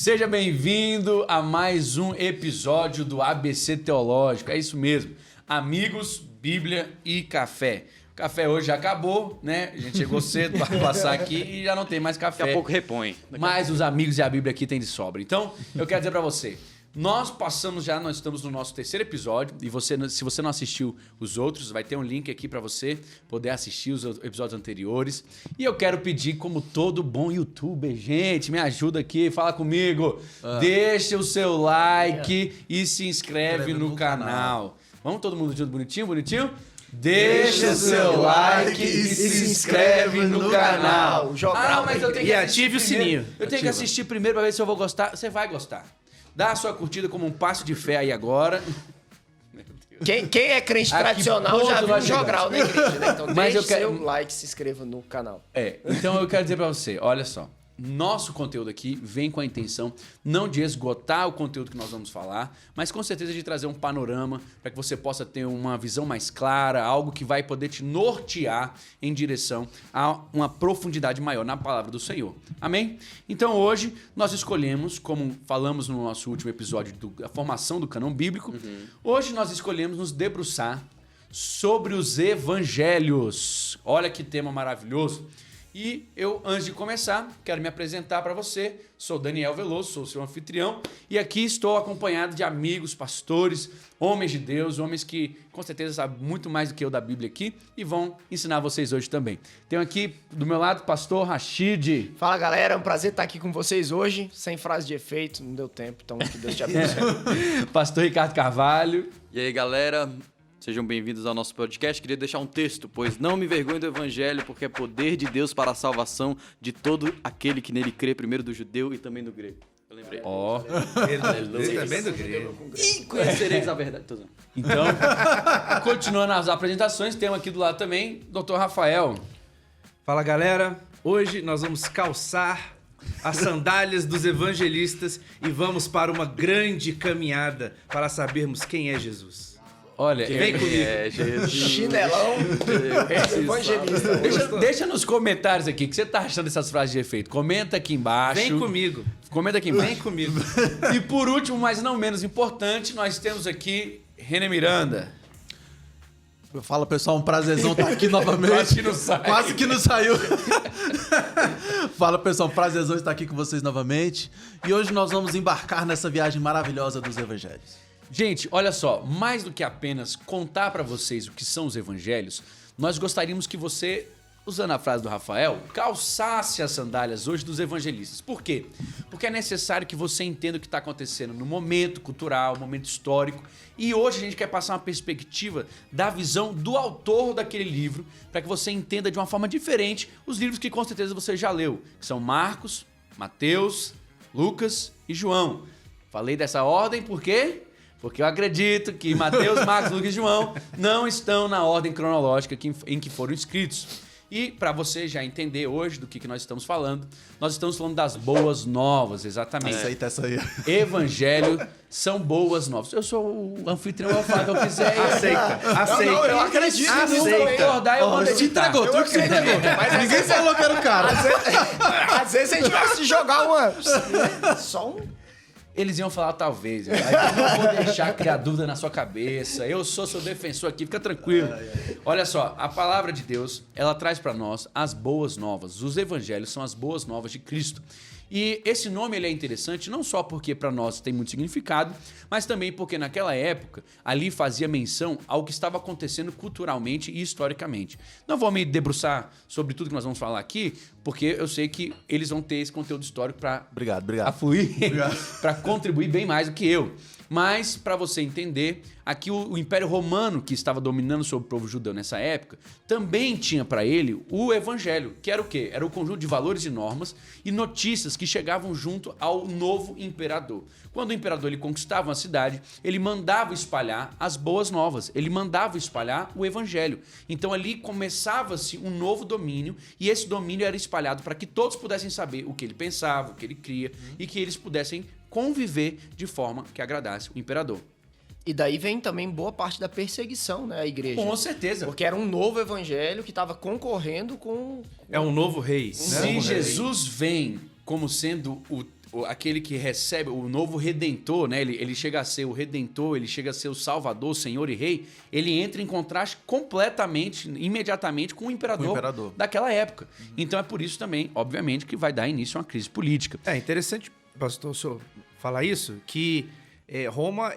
Seja bem-vindo a mais um episódio do ABC Teológico. É isso mesmo. Amigos, Bíblia e café. O café hoje já acabou, né? A gente chegou cedo para passar aqui e já não tem mais café. Daqui a pouco repõe. Mas os amigos e a Bíblia aqui tem de sobra. Então, eu quero dizer para você, nós estamos no nosso terceiro episódio e se você não assistiu os outros, vai ter um link aqui para você poder assistir os episódios anteriores. E eu quero pedir, como todo bom youtuber, gente, me ajuda aqui, fala comigo. Deixa o seu like e se inscreve no canal. Vamos todo mundo junto, bonitinho, bonitinho? Deixa o seu like e se inscreve no canal. Mas eu tenho que ative o sininho. Eu tenho que assistir primeiro para ver se eu vou gostar. Você vai gostar. Dá a sua curtida como um passo de fé aí agora. Quem é crente tradicional já viu um jogral na igreja, né? Então Mas deixe seu like, se inscreva no canal. Então eu quero dizer pra você, olha só. Nosso conteúdo aqui vem com a intenção não de esgotar o conteúdo que nós vamos falar, mas com certeza de trazer um panorama para que você possa ter uma visão mais clara, algo que vai poder te nortear em direção a uma profundidade maior na palavra do Senhor. Amém? Então hoje nós escolhemos, como falamos no nosso último episódio da formação do cânon bíblico, hoje nós escolhemos nos debruçar sobre os evangelhos. Olha que tema maravilhoso. E eu, antes de começar, quero me apresentar para você. Sou Daniel Veloso, sou seu anfitrião. E aqui estou acompanhado de amigos, pastores, homens de Deus, homens que com certeza sabem muito mais do que eu da Bíblia aqui e vão ensinar vocês hoje também. Tenho aqui do meu lado o pastor Rashid. Fala, galera, é um prazer estar aqui com vocês hoje. Sem frase de efeito, não deu tempo, então que Deus te abençoe. Pastor Ricardo Carvalho. E aí, galera, sejam bem-vindos ao nosso podcast. Queria deixar um texto, pois não me vergonho do evangelho, porque é poder de Deus para a salvação de todo aquele que nele crê, primeiro do judeu e também do grego. Eu lembrei. Ele também do grego. E conhecereis a verdade. Então, continuando as apresentações, temos aqui do lado também o Dr. Rafael. Fala, galera. Hoje nós vamos calçar as sandálias dos evangelistas e vamos para uma grande caminhada para sabermos quem é Jesus. Olha, Vem comigo. É, Jesus. Chinelão, evangelista. deixa nos comentários aqui o que você tá achando dessas frases de efeito. Comenta aqui embaixo. Vem comigo. Comenta aqui embaixo. Vem comigo. E por último, mas não menos importante, nós temos aqui René Miranda. Fala, pessoal, um prazerzão estar aqui novamente. Quase que não sai. Quase que não saiu. Fala, pessoal, um prazerzão estar aqui com vocês novamente. E hoje nós vamos embarcar nessa viagem maravilhosa dos evangelhos. Gente, olha só, mais do que apenas contar para vocês o que são os evangelhos, nós gostaríamos que você, usando a frase do Rafael, calçasse as sandálias hoje dos evangelistas. Por quê? Porque é necessário que você entenda o que está acontecendo no momento cultural, momento histórico. E hoje a gente quer passar uma perspectiva da visão do autor daquele livro, para que você entenda de uma forma diferente os livros que com certeza você já leu, que são Marcos, Mateus, Lucas e João. Falei dessa ordem por quê? Porque eu acredito que Mateus, Marcos, Lucas e João não estão na ordem cronológica em que foram escritos. E para você já entender hoje do que nós estamos falando, nós estamos falando das boas novas, exatamente. Aceita essa aí. Evangelho são boas novas. Eu sou o anfitrião, eu falo o que eu quiser. Aceita. Não, eu acredito. Se não concordar, eu vou Te entregou, tu que se entregou. Ninguém falou que era o cara. Às vezes a gente vai se jogar só um... Eles iam falar talvez. Aí eu não vou deixar criar dúvida na sua cabeça. Eu sou seu defensor aqui, fica tranquilo. Olha só, a palavra de Deus, ela traz para nós as boas novas. Os evangelhos são as boas novas de Cristo. E esse nome ele é interessante não só porque para nós tem muito significado, mas também porque naquela época ali fazia menção ao que estava acontecendo culturalmente e historicamente. Não vou me debruçar sobre tudo que nós vamos falar aqui, porque eu sei que eles vão ter esse conteúdo histórico para afluir, para contribuir bem mais do que eu. Mas, para você entender, aqui o Império Romano, que estava dominando sobre o povo judeu nessa época, também tinha para ele o Evangelho, que era o quê? Era o conjunto de valores e normas e notícias que chegavam junto ao novo imperador. Quando o imperador ele conquistava uma cidade, ele mandava espalhar as boas novas, ele mandava espalhar o Evangelho. Então ali começava-se um novo domínio e esse domínio era espalhado para que todos pudessem saber o que ele pensava, o que ele cria e que eles pudessem conviver de forma que agradasse o imperador. E daí vem também boa parte da perseguição, né, à igreja. Com certeza. Porque era um novo evangelho que estava concorrendo com... É um novo rei. Se Jesus vem como sendo aquele que recebe o novo Redentor, né? Ele chega a ser o Redentor, ele chega a ser o Salvador, Senhor e Rei, ele entra em contraste completamente, imediatamente com o imperador daquela época. Então é por isso também, obviamente, que vai dar início a uma crise política. É interessante, pastor, o senhor falar isso, que Roma,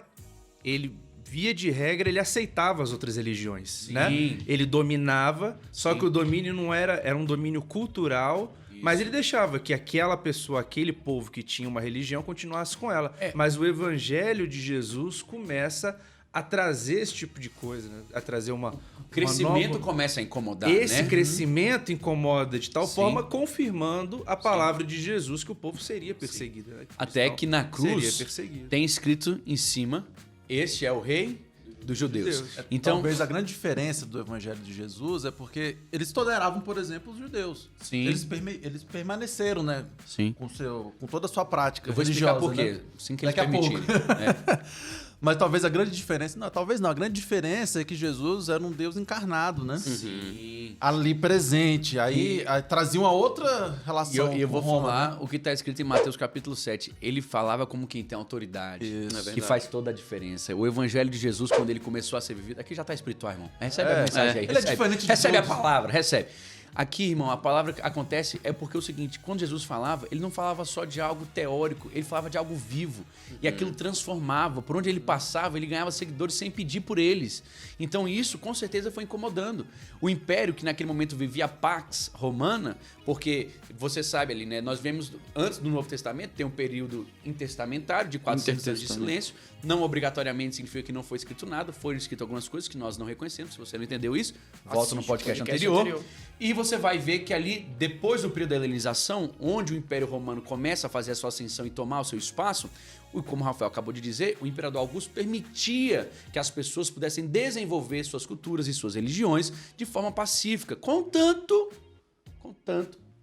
ele, via de regra, ele aceitava as outras religiões, Sim. né? Ele dominava, só Sim. que o domínio não era um domínio cultural, mas ele deixava que aquela pessoa, aquele povo que tinha uma religião, continuasse com ela. Mas o evangelho de Jesus começa a trazer esse tipo de coisa, né? A trazer uma Crescimento começa a incomodar, Esse né? crescimento incomoda de tal Sim. forma, confirmando a palavra de Jesus que o povo seria perseguido. Né? Até que na cruz seria perseguido. tem escrito em cima, este é o rei dos judeus. Então, Talvez a grande diferença do evangelho de Jesus é porque eles toleravam, por exemplo, os judeus. Sim. Eles permaneceram, né? sim. Com toda a sua prática Eu vou explicar religiosa, por quê. né? Assim que eles Daqui a pouco. permitirem. Mas talvez a grande diferença... Não, talvez não. A grande diferença é que Jesus era um Deus encarnado, né? Sim. Ali presente. Aí trazia uma outra E relação eu vou com Roma, falar né? o que está escrito em Mateus capítulo 7. Ele falava como quem tem autoridade. Isso. É Que verdade. faz toda a diferença. O evangelho de Jesus, quando ele começou a ser vivido... Aqui já está espiritual, irmão. Recebe a mensagem aí. Ele é diferente de recebe a todos. palavra, recebe. Aqui, irmão, a palavra que acontece é porque é o seguinte, quando Jesus falava, ele não falava só de algo teórico, ele falava de algo vivo. E aquilo transformava. Por onde ele passava, ele ganhava seguidores sem pedir por eles. Então isso, com certeza, foi incomodando. O império, que naquele momento vivia a Pax Romana, porque você sabe ali, né? Nós vemos, antes do Novo Testamento, tem um período intertestamentário de 400 anos de silêncio. Não obrigatoriamente significa que não foi escrito nada, foram escritas algumas coisas que nós não reconhecemos. Se você não entendeu isso, volta no podcast anterior. E você vai ver que ali, depois do período da helenização, onde o Império Romano começa a fazer a sua ascensão e tomar o seu espaço, como o Rafael acabou de dizer, o Imperador Augusto permitia que as pessoas pudessem desenvolver suas culturas e suas religiões de forma pacífica, contanto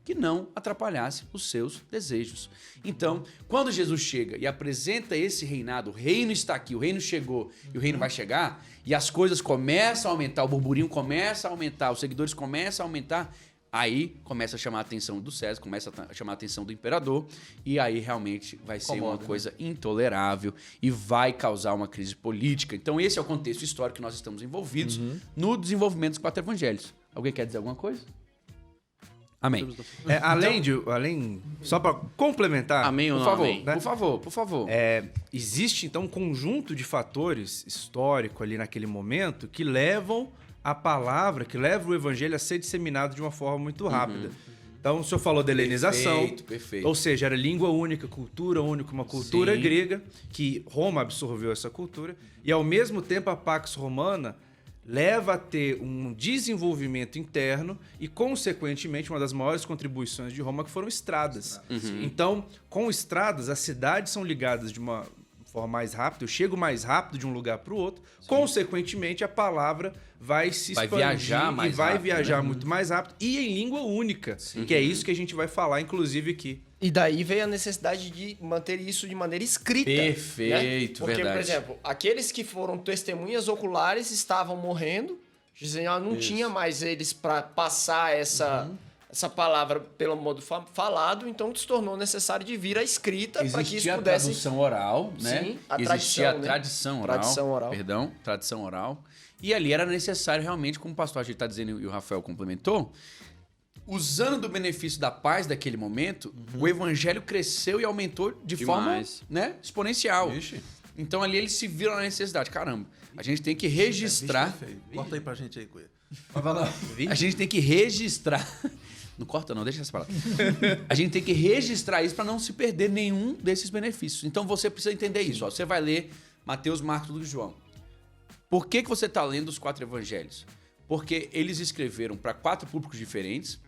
que não atrapalhasse os seus desejos. Então, quando Jesus chega e apresenta esse reinado, o reino está aqui, o reino chegou e o reino vai chegar, e as coisas começam a aumentar, o burburinho começa a aumentar, os seguidores começam a aumentar, aí começa a chamar a atenção do César, começa a chamar a atenção do imperador, e aí realmente vai ser uma coisa intolerável e vai causar uma crise política. Então esse é o contexto histórico que nós estamos envolvidos no desenvolvimento dos 4 evangelhos. Alguém quer dizer alguma coisa? Amém. Além, só para complementar, Amém ou Por não favor, amém? né? por favor. Existe então um conjunto de fatores histórico ali naquele momento que levam a palavra, que levam o evangelho a ser disseminado de uma forma muito rápida. Então, o senhor falou da helenização, Perfeito. ou seja, era língua única, cultura única, uma cultura Sim. grega, que Roma absorveu essa cultura, e ao mesmo tempo a Pax Romana leva a ter um desenvolvimento interno e, consequentemente, uma das maiores contribuições de Roma que foram estradas. Então, com estradas, as cidades são ligadas de uma forma mais rápida, eu chego mais rápido de um lugar para o outro, consequentemente, a palavra vai se Vai expandir viajar mais e vai rápido, viajar muito mais rápido e em língua única, que é isso que a gente vai falar, inclusive, aqui. E daí veio a necessidade de manter isso de maneira escrita. Perfeito, Porque, verdade. por exemplo, aqueles que foram testemunhas oculares estavam morrendo, dizendo, não tinha mais eles para passar essa palavra pelo modo falado, então se tornou necessário de vir a escrita para que isso Existia a pudesse... tradução oral, né? Sim, a Existia a tradição, né? tradição oral. Tradição oral. Tradição oral. E ali era necessário realmente, como o pastor Agir está dizendo e o Rafael complementou, usando do benefício da paz daquele momento, o evangelho cresceu e aumentou de Demais. forma, né, exponencial. Ixi. Então ali eles se viram na necessidade. Caramba, a gente tem que registrar. Corta aí pra gente aí, Cuia. A gente tem que registrar. Não corta não, deixa essa palavra. A gente tem que registrar isso para não se perder nenhum desses benefícios. Então você precisa entender isso. Ó. Você vai ler Mateus, Marcos, Lucas e João. Por que você está lendo os 4 evangelhos? Porque eles escreveram para 4 públicos diferentes.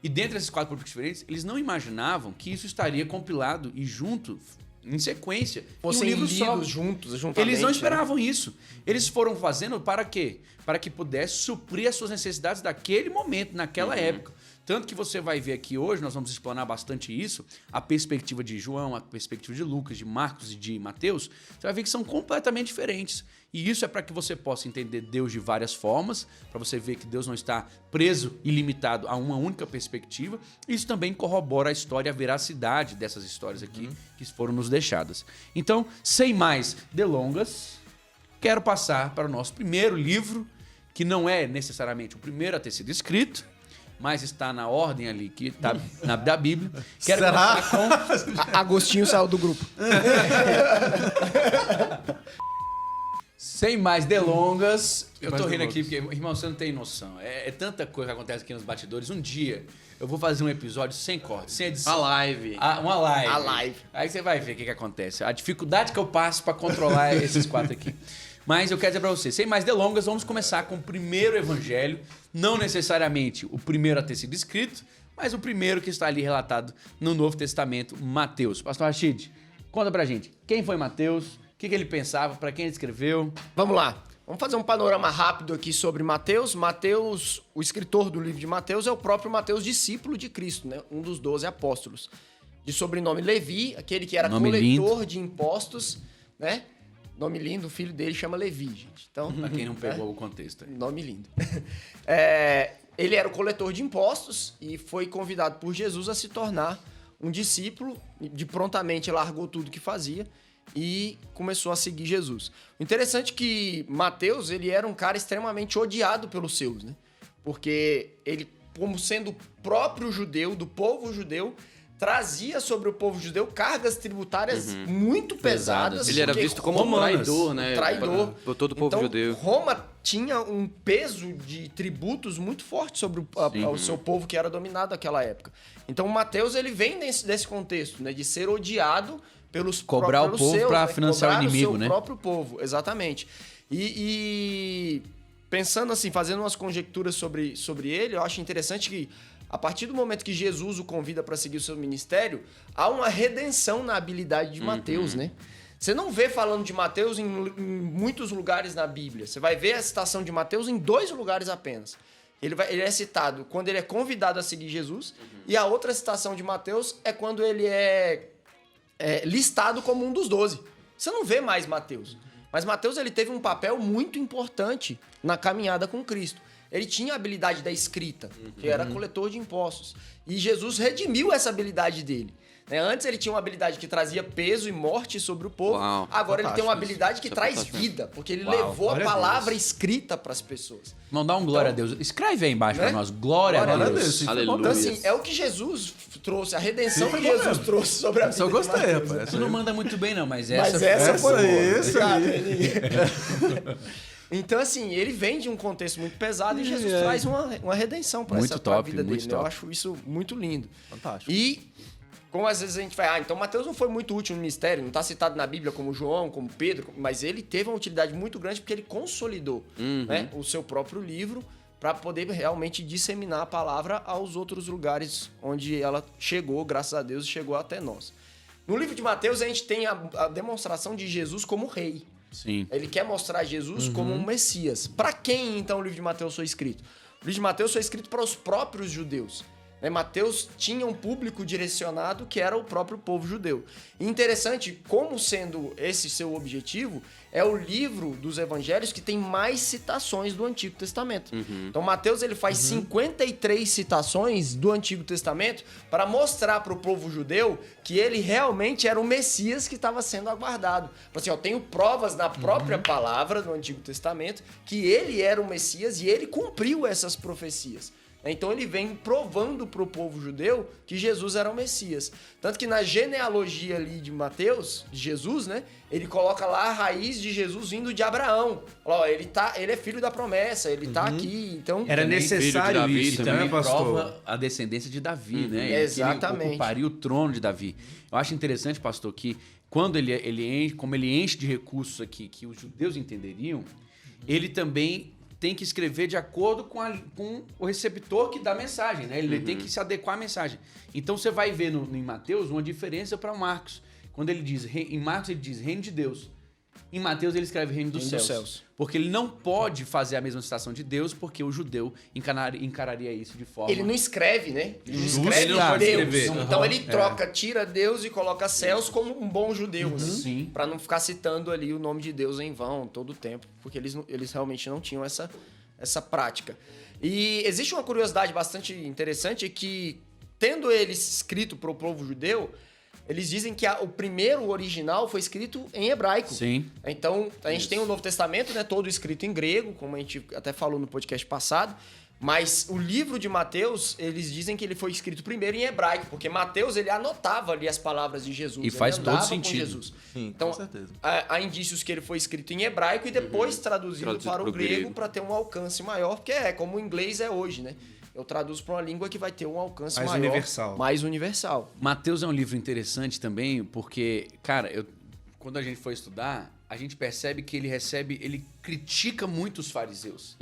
E dentre esses 4 públicos diferentes, eles não imaginavam que isso estaria compilado e junto, em sequência, em um Fossem livro só. lidos juntamente. Eles não né? esperavam isso. Eles foram fazendo para quê? Para que pudesse suprir as suas necessidades daquele momento, naquela época. Tanto que você vai ver aqui hoje, nós vamos explanar bastante isso, a perspectiva de João, a perspectiva de Lucas, de Marcos e de Mateus, você vai ver que são completamente diferentes. E isso é para que você possa entender Deus de várias formas, para você ver que Deus não está preso e limitado a uma única perspectiva. Isso também corrobora a história e a veracidade dessas histórias aqui que foram nos deixadas. Então, sem mais delongas, quero passar para o nosso primeiro livro, que não é necessariamente o primeiro a ter sido escrito, mas está na ordem ali que tá da Bíblia. Quero Será? começar com... Agostinho saiu do grupo. Sem mais delongas, eu tô mais rindo aqui delongas. porque, irmão, você não tem noção. É tanta coisa que acontece aqui nos bastidores. Um dia eu vou fazer um episódio sem corte, sem edição. A live. Uma live. A live. Aí você vai ver o que acontece. A dificuldade que eu passo para controlar esses 4 aqui. Mas eu quero dizer para você, sem mais delongas, vamos começar com o primeiro evangelho. Não necessariamente o primeiro a ter sido escrito, mas o primeiro que está ali relatado no Novo Testamento, Mateus. Pastor Rashid, conta pra gente, quem foi Mateus? O que ele pensava? Para quem ele escreveu? Vamos lá. Vamos fazer um panorama rápido aqui sobre Mateus. Mateus, o escritor do livro de Mateus, é o próprio Mateus, discípulo de Cristo, né? Um dos 12 apóstolos. De sobrenome Levi, aquele que era Nome coletor lindo. de impostos, né? Nome lindo, o filho dele chama Levi, gente. Então, Pra quem não pegou o contexto aí. nome lindo. Ele era o coletor de impostos e foi convidado por Jesus a se tornar um discípulo. De prontamente largou tudo que fazia e começou a seguir Jesus. O interessante é que Mateus, ele era um cara extremamente odiado pelos seus, né? Porque ele, como sendo o próprio judeu, do povo judeu, trazia sobre o povo judeu cargas tributárias muito pesadas. Ele era porque visto como um Roma- traidor, né? Traidor. Por todo o povo Então, judeu. Roma tinha um peso de tributos muito forte sobre o seu povo que era dominado naquela época. Então, Mateus, ele vem desse contexto, né? De ser odiado pelos Cobrar o pelos povo seus, pra né? financiar o Cobrar inimigo, seu né? próprio povo, exatamente. E pensando assim, fazendo umas conjecturas sobre ele, eu acho interessante que a partir do momento que Jesus o convida para seguir o seu ministério, há uma redenção na habilidade de Mateus, né? Você não vê falando de Mateus em muitos lugares na Bíblia. Você vai ver a citação de Mateus em 2 lugares apenas. Ele é citado quando ele é convidado a seguir Jesus, e a outra citação de Mateus é quando ele é listado como um dos 12. Você não vê mais Mateus. Mas Mateus, ele teve um papel muito importante na caminhada com Cristo. Ele tinha a habilidade da escrita, que era coletor de impostos. E Jesus redimiu essa habilidade dele. Né? Antes ele tinha uma habilidade que trazia peso e morte sobre o povo. Uau, Agora ele tem uma fantástico habilidade que Isso é traz fantástico. vida, porque ele Uau, levou a glória a palavra Deus. escrita para as pessoas. Não dá um glória a Deus. Escreve aí embaixo Né? pra nós. Glória a Glória a Deus. Deus. Sim, Aleluia. Então, assim, é o que Jesus trouxe, a redenção Sim, que foi bom Jesus mesmo. trouxe sobre a vida Essa eu de gostei, Mateus, rapaz. Tu não manda muito bem, não, mas Mas essa essa foi boa. Essa Obrigado, aí. Elinho. Então, assim, ele vem de um contexto muito pesado e Jesus traz uma redenção para Muito essa pra top, vida muito dele. né? Eu top. acho isso muito lindo. Fantástico. E, como às vezes a gente fala, então Mateus não foi muito útil no ministério, não está citado na Bíblia como João, como Pedro, mas ele teve uma utilidade muito grande porque ele consolidou né, o seu próprio livro para poder realmente disseminar a palavra aos outros lugares onde ela chegou, graças a Deus, chegou até nós. No livro de Mateus, a gente tem a demonstração de Jesus como rei. Sim. Ele quer mostrar Jesus como um Messias. Para quem, então, o livro de Mateus foi escrito? O livro de Mateus foi escrito para os próprios judeus. Né? Mateus tinha um público direcionado que era o próprio povo judeu. E interessante, como sendo esse seu objetivo, é o livro dos evangelhos que tem mais citações do Antigo Testamento. Então, Mateus ele faz 53 citações do Antigo Testamento para mostrar para o povo judeu que ele realmente era o Messias que estava sendo aguardado. Assim, eu tenho provas na própria palavra do Antigo Testamento que ele era o Messias e ele cumpriu essas profecias. Então ele vem provando para o povo judeu que Jesus era o Messias. Tanto que na genealogia ali de Mateus, de Jesus, né? Ele coloca lá a raiz de Jesus vindo de Abraão. Ó, ele é filho da promessa, ele tá aqui. Então, Era Também necessário filho de Davi, isso, Também né, pastor? prova a descendência de Davi, né? Ele Exatamente. ocuparia o trono de Davi. Eu acho interessante, pastor, que quando como ele enche de recursos aqui que os judeus entenderiam, ele também tem que escrever de acordo com o receptor que dá a mensagem, né? Ele tem que se adequar à mensagem. Então você vai ver em Mateus uma diferença para Marcos. Quando ele diz, em Marcos ele diz reino de Deus. Em Mateus ele escreve reino dos Reino dos céus. céus. Porque ele não pode fazer a mesma citação de Deus, porque o judeu encararia isso de forma... Ele não escreve, né? Ele não Justo. escreve Ele não pode Deus. escrever. Então ele troca, tira Deus e coloca céus como um bom judeu, né? Sim. Pra não ficar citando ali o nome de Deus em vão todo o tempo, porque eles realmente não tinham essa prática. E existe uma curiosidade bastante interessante que, tendo eles escrito para o povo judeu, eles dizem que o primeiro original foi escrito em hebraico. Sim. Então, a gente tem o Novo Testamento, né, todo escrito em grego, como a gente até falou no podcast passado, mas o livro de Mateus, eles dizem que ele foi escrito primeiro em hebraico, porque Mateus, ele anotava ali as palavras de Jesus. E faz ele todo andava sentido. com Jesus. Sim, Então, com certeza. há indícios que ele foi escrito em hebraico e depois traduzido Traduzido para o pro grego grego. para ter um alcance maior, porque é como o inglês é hoje, né? Eu traduzo para uma língua que vai ter um alcance Mais maior, universal. mais universal. Mateus é um livro interessante também, porque, cara, quando a gente foi estudar, a gente percebe que ele critica muito os fariseus.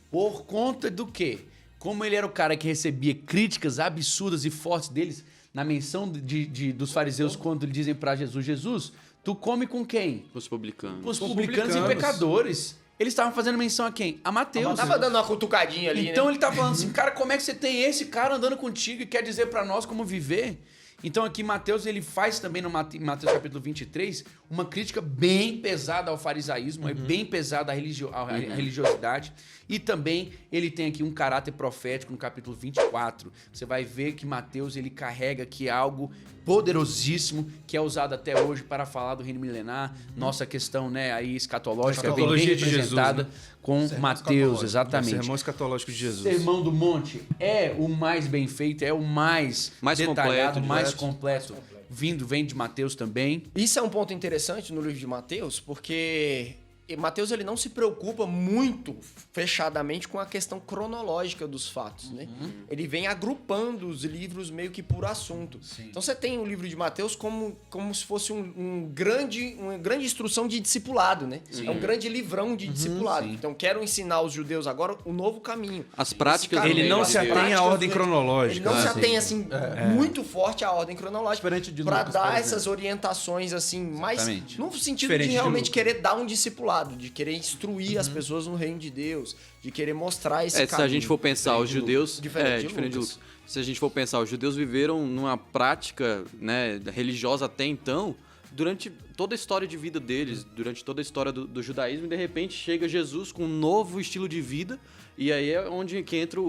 Por conta do quê? Como ele era o cara que recebia críticas absurdas e fortes deles, na menção dos fariseus, quando eles dizem pra Jesus, Jesus, tu come com quem? Os publicanos. Com os Com publicanos e publicanos. pecadores. Eles estavam fazendo menção a quem? A Mateus. Tava dando uma cutucadinha ali, Então né? ele tá falando assim, cara, como é que você tem esse cara andando contigo e quer dizer pra nós como viver? Então aqui Mateus, ele faz também no Mateus capítulo 23 uma crítica bem pesada ao farisaísmo, bem pesada à religiosidade. E também ele tem aqui um caráter profético no capítulo 24. Você vai ver que Mateus, ele carrega aqui algo poderosíssimo que é usado até hoje para falar do reino milenar. Nossa questão, né, aí escatológica, bem Escatologia de representada Jesus, né? com Sermão Mateus, escatológico. O exatamente. sermão escatológico de Jesus. Sermão do Monte é o mais bem feito, é o mais detalhado, completo, mais completo. Vem de Mateus também. Isso é um ponto interessante no livro de Mateus, porque Mateus ele não se preocupa muito fechadamente com a questão cronológica dos fatos, né? Ele vem agrupando os livros meio que por assunto. Então você tem o livro de Mateus como se fosse uma grande instrução de discipulado, né? É um grande livrão de discipulado. Então quero ensinar os judeus agora o novo caminho. As práticas Esse caminho, Ele não as se atém à práticas ordem do- cronológica. Ele não se sim. atém assim muito forte à ordem cronológica Diferente de para Lucas, por dar exemplo. essas orientações assim, mais Exatamente. no sentido Diferente de de realmente Lucas. querer dar um discipulado, de querer instruir as pessoas no reino de Deus, de querer mostrar esse Se a gente for pensar, os Diferente de judeus. Lucas. Diferente de diferente de Lucas. Lucas. Se a gente for pensar, os judeus viveram numa prática, né, religiosa até então, durante toda a história de vida deles, durante toda a história do judaísmo, e de repente chega Jesus com um novo estilo de vida, e aí é onde que entra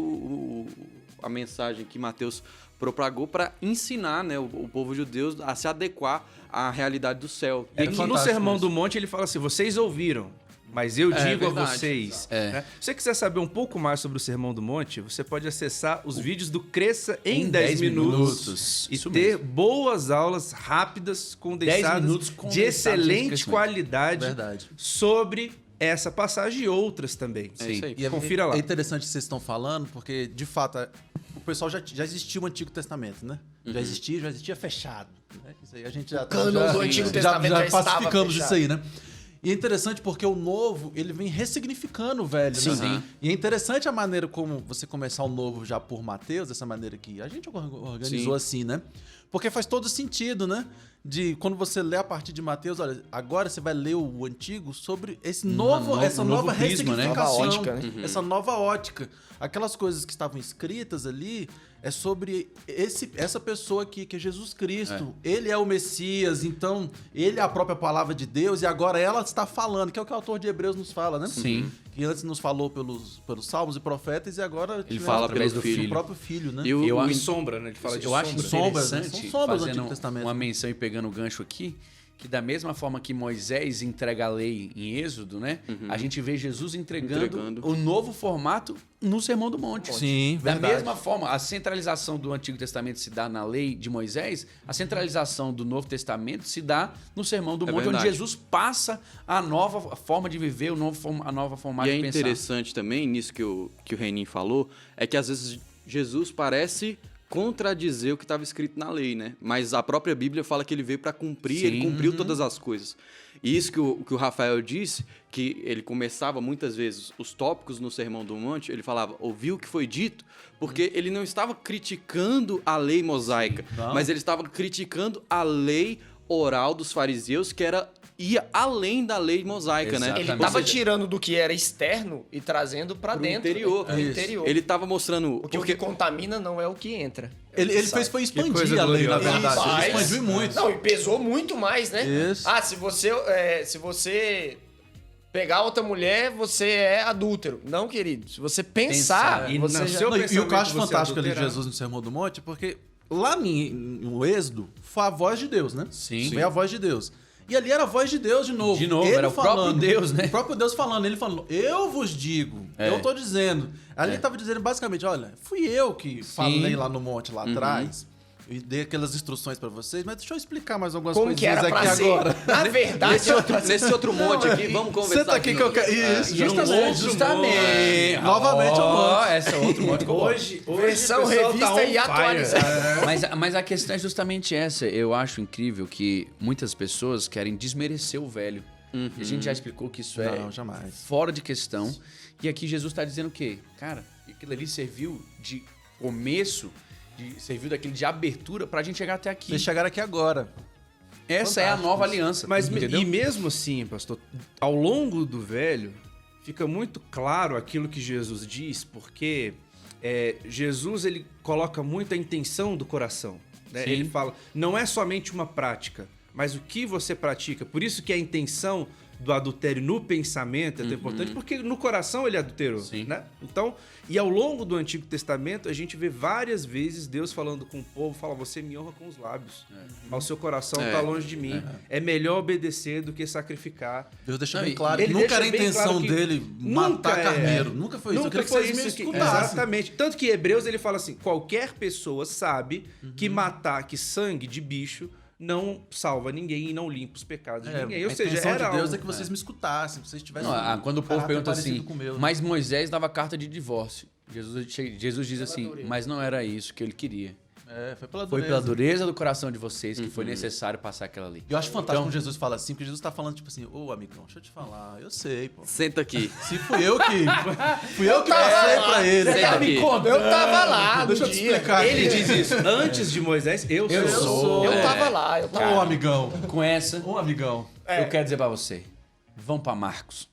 a mensagem que Mateus propagou para ensinar, né, o povo judeu a se adequar à realidade do céu. E aqui no fantástico Sermão isso. do Monte ele fala assim: vocês ouviram, mas eu digo a verdade. vocês. É. né? Se você quiser saber um pouco mais sobre o Sermão do Monte, você pode acessar os vídeos do Cresça em Em 10 10 minutos. minutos. E Isso ter mesmo. boas aulas rápidas, 10 condensadas, minutos de condensados, excelente crescimento. qualidade Verdade. sobre essa passagem e outras também. É isso aí. E Confira lá. É interessante o que vocês estão falando, porque, de fato, o pessoal já existia o Antigo Testamento, né? Já existia fechado. Né? Isso aí a gente já cânon do Antigo Testamento já estava pacificamos fechado. isso aí, né? E é interessante porque o novo, ele vem ressignificando o velho, né? Sim. E é interessante a maneira como você começar o novo já por Mateus, dessa maneira que a gente organizou assim, né? Porque faz todo sentido, né? De quando você lê a partir de Mateus, olha, agora você vai ler o antigo sobre essa novo nova prisma, né? ressignificação, Nova ótica, né? essa nova ótica. Aquelas coisas que estavam escritas ali é sobre essa pessoa aqui, que é Jesus Cristo. Ele é o Messias, então ele é a própria palavra de Deus e agora ela está falando, que é o que o autor de Hebreus nos fala, né? Sim. Que antes nos falou pelos salmos e profetas e agora Ele fala através pelo do Filho. o próprio filho, né? E o- Eu Em acho- sombra, né? Ele fala de Eu acho sombra. Sombras, né? interessante, São sombras do fazendo Antigo Testamento. uma menção e pegando o gancho aqui, que da mesma forma que Moisés entrega a lei em Êxodo, né? A gente vê Jesus entregando o novo formato no Sermão do Monte. Sim, Da verdade. mesma forma, a centralização do Antigo Testamento se dá na lei de Moisés, a centralização do Novo Testamento se dá no Sermão do Monte, onde verdade. Jesus passa a nova forma de viver, a nova forma E de é pensar. interessante também, nisso que o Renin falou, é que às vezes Jesus parece contradizer o que estava escrito na lei, né? Mas a própria Bíblia fala que ele veio para cumprir, ele Sim. cumpriu todas as coisas. E isso que o Rafael disse, que ele começava muitas vezes os tópicos no Sermão do Monte, ele falava, ouviu o que foi dito, porque ele não estava criticando a lei mosaica, Não. mas ele estava criticando a lei oral dos fariseus que ia além da lei mosaica, né? Exatamente. Ele estava tirando do que era externo e trazendo para Pro dentro. interior. Né? Pro Isso. interior. Ele tava mostrando... Porque o que contamina não é o que entra. Ele fez foi coisa expandir a lei, na gloriosa. verdade. Ele Mas- expandiu muito. Não, e pesou muito mais, né? Isso. Ah, se você pegar outra mulher, você é adúltero. Não, querido. Se você pensar, Pensar. E você no já... seu Não, e o que eu pensamento acho você fantástico ali de adulterar. Jesus no Sermão do Monte, porque lá no Êxodo foi a voz de Deus, né? Sim. Foi a voz de Deus. E ali era a voz de Deus de novo. De novo, Ele era o próprio Deus, né? O próprio Deus falando. Ele falando, eu vos digo, eu tô dizendo. Ali ele tava dizendo basicamente, olha, fui eu que falei lá no monte, lá atrás. E dei aquelas instruções pra vocês, mas deixa eu explicar mais algumas Como que coisinhas era aqui pra ser. agora. Na verdade, Nesse outro monte aqui, vamos conversar Senta aqui que eu quero... Isso, Justamente. Novamente é um monte. Essa é outro monte que eu gosto. Hoje versão o pessoal revista tá on e atualizada. fire. Mas a questão é justamente essa. Eu acho incrível que muitas pessoas querem desmerecer o velho. E a gente já explicou que isso é Não, jamais. fora de questão. E aqui Jesus está dizendo o quê? Cara, aquilo ali serviu de começo, serviu daquele de abertura pra gente chegar até aqui. Eles chegaram aqui agora. Essa é a nova aliança. Mas entendeu? e mesmo assim, pastor, ao longo do velho, fica muito claro aquilo que Jesus diz, porque Jesus ele coloca muito a intenção do coração. Né? Sim. Ele fala, não é somente uma prática, mas o que você pratica. Por isso que a intenção do adultério no pensamento é tão importante, porque no coração ele adulterou, Sim. né? Então, e ao longo do Antigo Testamento, a gente vê várias vezes Deus falando com o povo, fala, você me honra com os lábios, ao seu coração está longe de mim, é melhor obedecer do que sacrificar. Deus deixa Não, bem e- claro ele que nunca deixa era a bem intenção claro que dele nunca matar carneiro. Nunca foi isso. Eu queria que vocês me escutassem. Exatamente. Tanto que Hebreus ele fala assim, qualquer pessoa sabe que matar, que sangue de bicho não salva ninguém e não limpa os pecados de ninguém. Ou a seja, intenção era de Deus algo- é que vocês me escutassem, que vocês tivessem Não, quando o povo caráter pergunta parecido assim, com o meu, né? mas Moisés dava carta de divórcio. Jesus diz assim, mas não era isso que ele queria. Foi pela Foi dureza. pela dureza do coração de vocês que foi necessário passar aquela lei. Eu acho fantástico quando Jesus fala assim, porque Jesus tá falando tipo assim, ô amigão, deixa eu te falar, eu sei, pô. Senta aqui. Se fui eu que passei pra ele. Senta aqui. Eu tava lá Deixa no eu te dia. explicar Ele aqui. diz isso. Antes de Moisés, eu sou. Eu tava lá. Eu tava Ô amigão, Com essa, ô amigão. eu quero dizer pra você, vamos pra Marcos.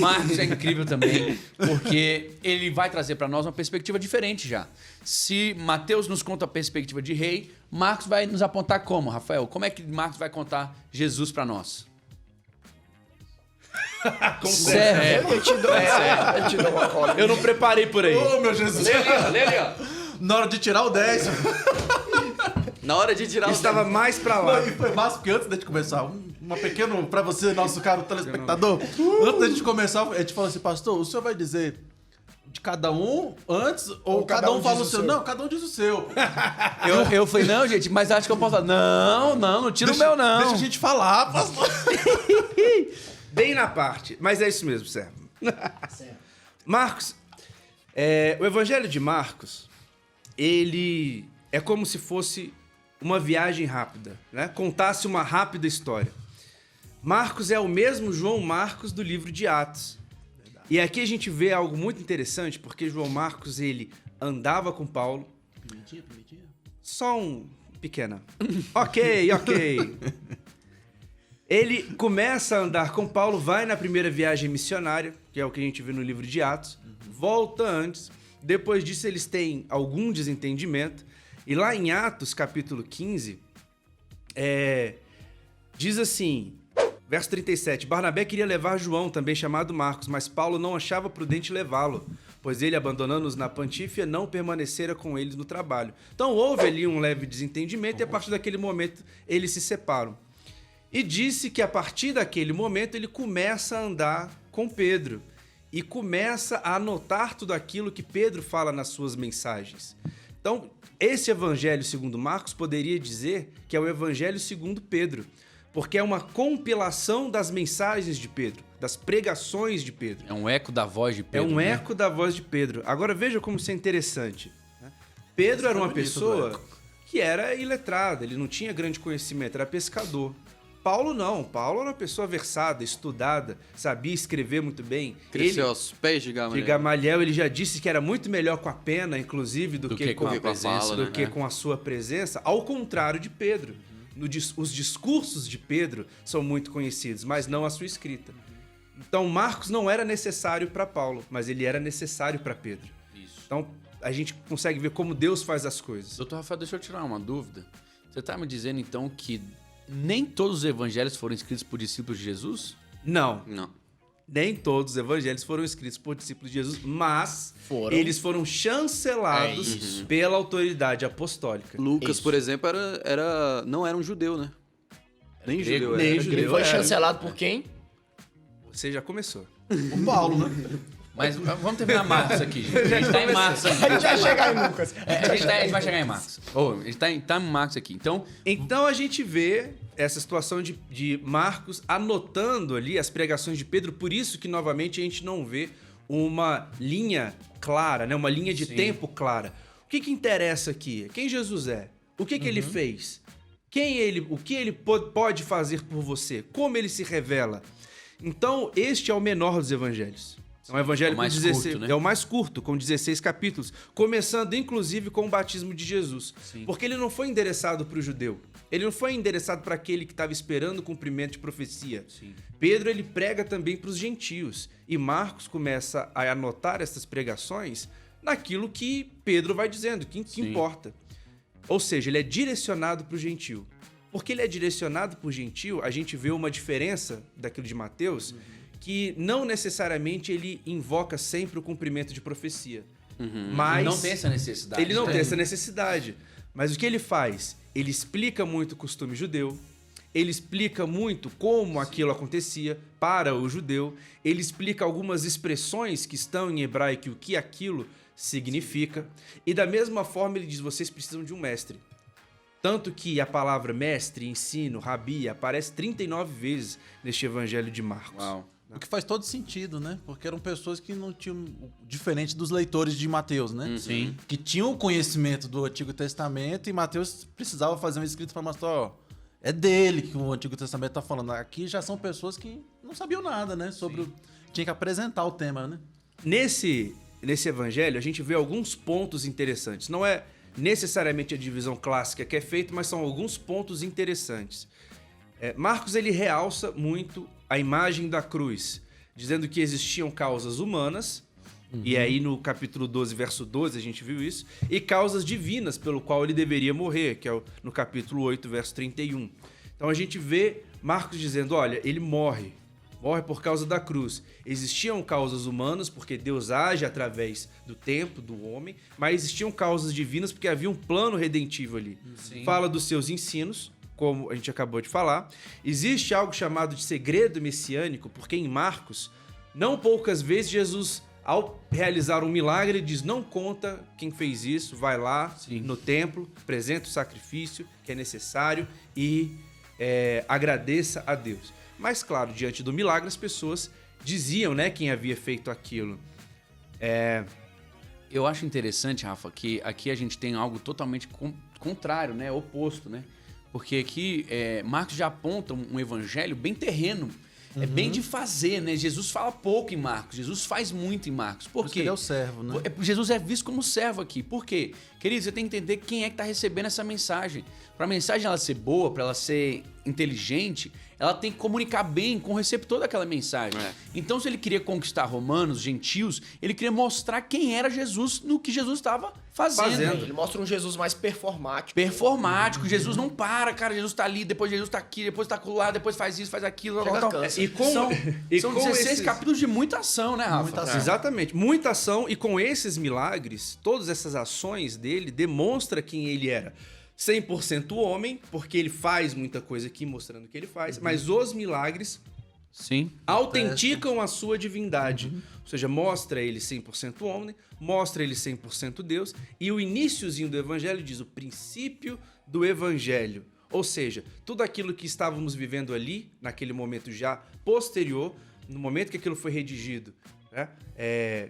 Marcos é incrível também, porque ele vai trazer pra nós uma perspectiva diferente já. Se Mateus nos conta a perspectiva de rei, Marcos vai nos apontar como, Rafael? Como é que Marcos vai contar Jesus pra nós? Servo. Eu te dou uma cola. Eu não preparei por aí. Ô meu Jesus. Lê ali, ó. Na hora de tirar o 10. Na hora de tirar Estava mais pra lá. E foi massa, porque antes da gente começar, uma pequena pra você, nosso caro telespectador, antes da gente começar, a gente falou assim, pastor, o senhor vai dizer de cada um antes ou cada um fala o seu? Não, cada um diz o seu. Eu falei, não, gente, mas acho que eu posso falar. Não tira o meu, não. Deixa a gente falar, pastor. Bem na parte. Mas é isso mesmo, servo. Marcos, o Evangelho de Marcos, ele é como se fosse uma viagem rápida, né? Contasse uma rápida história. Marcos é o mesmo João Marcos do livro de Atos. E aqui a gente vê algo muito interessante, porque João Marcos, ele andava com Paulo. Só um pequena. Ok. Ele começa a andar com Paulo, vai na primeira viagem missionária, que é o que a gente vê no livro de Atos, volta antes. Depois disso, eles têm algum desentendimento. E lá em Atos, capítulo 15, diz assim, verso 37, Barnabé queria levar João, também chamado Marcos, mas Paulo não achava prudente levá-lo, pois ele, abandonando-os na Pantífia, não permanecera com eles no trabalho. Então houve ali um leve desentendimento e a partir daquele momento eles se separam. E disse que a partir daquele momento ele começa a andar com Pedro e começa a anotar tudo aquilo que Pedro fala nas suas mensagens. Então, esse evangelho segundo Marcos poderia dizer que é o evangelho segundo Pedro, porque é uma compilação das mensagens de Pedro, das pregações de Pedro. É um eco da voz de É Pedro. um né? eco da voz de Pedro. Agora veja como isso é interessante. Né? Pedro era uma bonito do pessoa que era iletrada, ele não tinha grande conhecimento, era pescador. Paulo não, Paulo era uma pessoa versada, estudada, sabia escrever muito bem. Cresceu Ele, aos pés de Gamaliel. de Gamaliel, ele já disse que era muito melhor com a pena, inclusive, do que com a fala, do né? que com a sua presença, ao contrário de Pedro. Os discursos de Pedro são muito conhecidos, mas não a sua escrita. Então, Marcos não era necessário para Paulo, mas ele era necessário para Pedro. Isso. Então, a gente consegue ver como Deus faz as coisas. Doutor Rafael, deixa eu tirar uma dúvida. Você tá me dizendo, então, que nem todos os evangelhos foram escritos por discípulos de Jesus? Não. Não. Nem todos os evangelhos foram escritos por discípulos de Jesus, mas eles foram chancelados pela autoridade apostólica. Lucas, por exemplo, não era um judeu, né? Nem grego, judeu. nem era. judeu. Ele foi chancelado por quem? Você já começou. O Paulo, né? Mas vamos terminar Marcos aqui, gente. A gente tá em Marcos aqui. A gente vai chegar em Lucas. A gente vai chegar em Marcos. A gente tá em Marcos aqui. Então a gente vê essa situação de Marcos anotando ali as pregações de Pedro, por isso que novamente a gente não vê uma linha clara, né? Uma linha de tempo clara. O que interessa aqui? Quem Jesus é? O que ele fez? O que ele pode fazer por você? Como ele se revela? Então, este é o menor dos evangelhos. É um evangelho com 16, curto, né? é o mais curto, com 16 capítulos, começando inclusive com o batismo de Jesus. Sim. Porque ele não foi endereçado para o judeu. Ele não foi endereçado para aquele que estava esperando o cumprimento de profecia. Sim. Pedro, ele prega também para os gentios. E Marcos começa a anotar essas pregações naquilo que Pedro vai dizendo, que importa. Ou seja, ele é direcionado para o gentio. Porque ele é direcionado para o gentio, a gente vê uma diferença daquilo de Mateus, que não necessariamente ele invoca sempre o cumprimento de profecia. Mas Ele não tem essa necessidade. Ele não né? tem essa necessidade. Mas o que ele faz? Ele explica muito o costume judeu, ele explica muito como aquilo acontecia para o judeu, ele explica algumas expressões que estão em hebraico e o que aquilo significa, e da mesma forma ele diz, vocês precisam de um mestre. Tanto que a palavra mestre, ensino, rabi, aparece 39 vezes neste evangelho de Marcos. Uau. O que faz todo sentido, né? Porque eram pessoas que não tinham... Diferente dos leitores de Mateus, né? Sim. Que tinham o conhecimento do Antigo Testamento e Mateus precisava fazer um escrito para mostrar, ó, é dele que o Antigo Testamento tá falando. Aqui já são pessoas que não sabiam nada, né? Tinha que apresentar o tema, né? Nesse evangelho, a gente vê alguns pontos interessantes. Não é necessariamente a divisão clássica que é feita, mas são alguns pontos interessantes. Marcos, ele realça muito a imagem da cruz, dizendo que existiam causas humanas, e aí no capítulo 12, verso 12, a gente viu isso, e causas divinas pelo qual ele deveria morrer, que é no capítulo 8, verso 31. Então a gente vê Marcos dizendo, olha, ele morre por causa da cruz. Existiam causas humanas, porque Deus age através do tempo, do homem, mas existiam causas divinas, porque havia um plano redentivo ali. Sim. Fala dos seus ensinos, como a gente acabou de falar. Existe algo chamado de segredo messiânico, porque em Marcos, não poucas vezes Jesus, ao realizar um milagre, diz, não conta quem fez isso, vai lá no templo, apresenta o sacrifício que é necessário e agradeça a Deus. Mas, claro, diante do milagre, as pessoas diziam, né, quem havia feito aquilo. Eu acho interessante, Rafa, que aqui a gente tem algo totalmente contrário, né? Oposto, né? Porque aqui Marcos já aponta um evangelho bem terreno. É bem de fazer, né? Jesus fala pouco em Marcos, Jesus faz muito em Marcos. Por quê? Ele é o servo, né? Jesus é visto como servo aqui. Por quê? Querido, você tem que entender quem é que está recebendo essa mensagem. Para a mensagem ela ser boa, para ela ser inteligente, ela tem que comunicar bem com o receptor daquela mensagem. Então, se ele queria conquistar romanos, gentios, ele queria mostrar quem era Jesus no que Jesus estava fazendo. Ele mostra um Jesus mais performático. Performático. Jesus não para, cara. Jesus tá ali, depois Jesus tá aqui, depois tá lá, depois faz isso, faz aquilo. Cansa. São com 16 esses- capítulos de muita ação, né, Rafa? Muita ação. Exatamente. Muita ação, e com esses milagres, todas essas ações dele demonstra quem ele era. 100% homem, porque ele faz muita coisa aqui mostrando o que ele faz, mas os milagres Sim. autenticam a sua divindade. Ou seja, mostra ele 100% homem, mostra ele 100% Deus, e o iniciozinho do evangelho diz o princípio do evangelho. Ou seja, tudo aquilo que estávamos vivendo ali, naquele momento já posterior, no momento que aquilo foi redigido, né,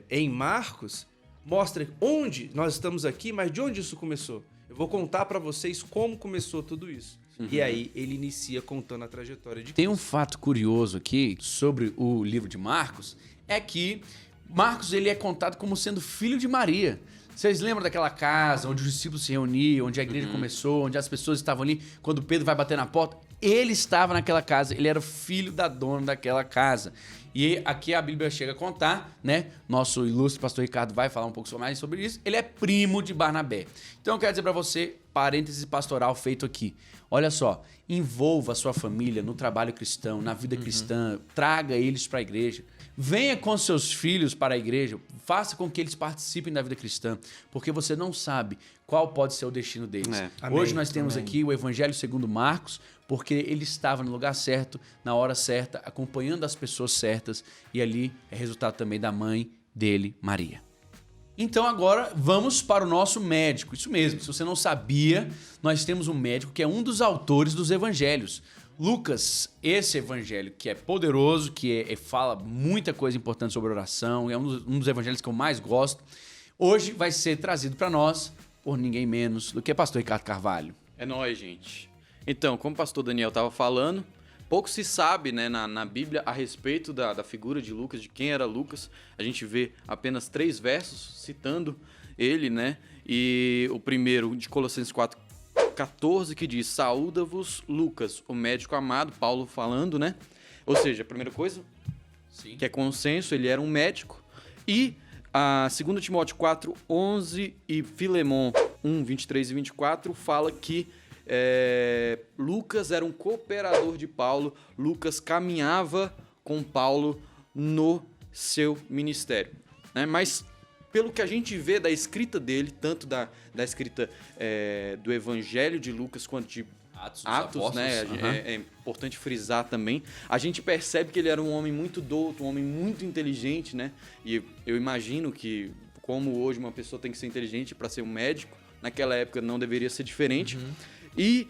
em Marcos, mostra onde nós estamos aqui, mas de onde isso começou. Eu vou contar para vocês como começou tudo isso. E aí ele inicia contando a trajetória de Tem um fato curioso aqui sobre o livro de Marcos, é que Marcos ele é contado como sendo filho de Maria. Vocês lembram daquela casa onde os discípulos se reuniam, onde a igreja começou, onde as pessoas estavam ali, quando Pedro vai bater na porta? Ele estava naquela casa, ele era o filho da dona daquela casa. E aqui a Bíblia chega a contar, né? Nosso ilustre pastor Ricardo vai falar um pouco mais sobre isso. Ele é primo de Barnabé. Então eu quero dizer para você, parêntese pastoral feito aqui. Olha só, envolva a sua família no trabalho cristão, na vida cristã, traga eles para a igreja. Venha com seus filhos para a igreja, faça com que eles participem da vida cristã, porque você não sabe qual pode ser o destino deles. Hoje nós temos aqui o Evangelho segundo Marcos, porque ele estava no lugar certo, na hora certa, acompanhando as pessoas certas, e ali é resultado também da mãe dele, Maria. Então agora vamos para o nosso médico. Isso mesmo, se você não sabia, nós temos um médico que é um dos autores dos evangelhos. Lucas, esse evangelho que é poderoso, que fala muita coisa importante sobre oração, é um dos evangelhos que eu mais gosto, hoje vai ser trazido para nós por ninguém menos do que pastor Ricardo Carvalho. É nóis, gente. Então, como o pastor Daniel estava falando, pouco se sabe, né, na Bíblia a respeito da figura de Lucas, de quem era Lucas. A gente vê apenas 3 versos citando ele, né? E o primeiro de Colossenses 4:14, que diz: saúda-vos Lucas, o médico amado, Paulo falando, né? Ou seja, a primeira coisa, que é consenso, ele era um médico. E a 2 Timóteo 4:11 e Filemon 1:23 e 24 fala que Lucas era um cooperador de Paulo. Lucas caminhava com Paulo no seu ministério, né? Mas pelo que a gente vê da escrita dele, tanto da escrita do Evangelho de Lucas quanto de Atos, né? É importante frisar também. A gente percebe que ele era um homem muito douto, um homem muito inteligente, né? E eu imagino que, como hoje uma pessoa tem que ser inteligente para ser um médico, naquela época não deveria ser diferente. E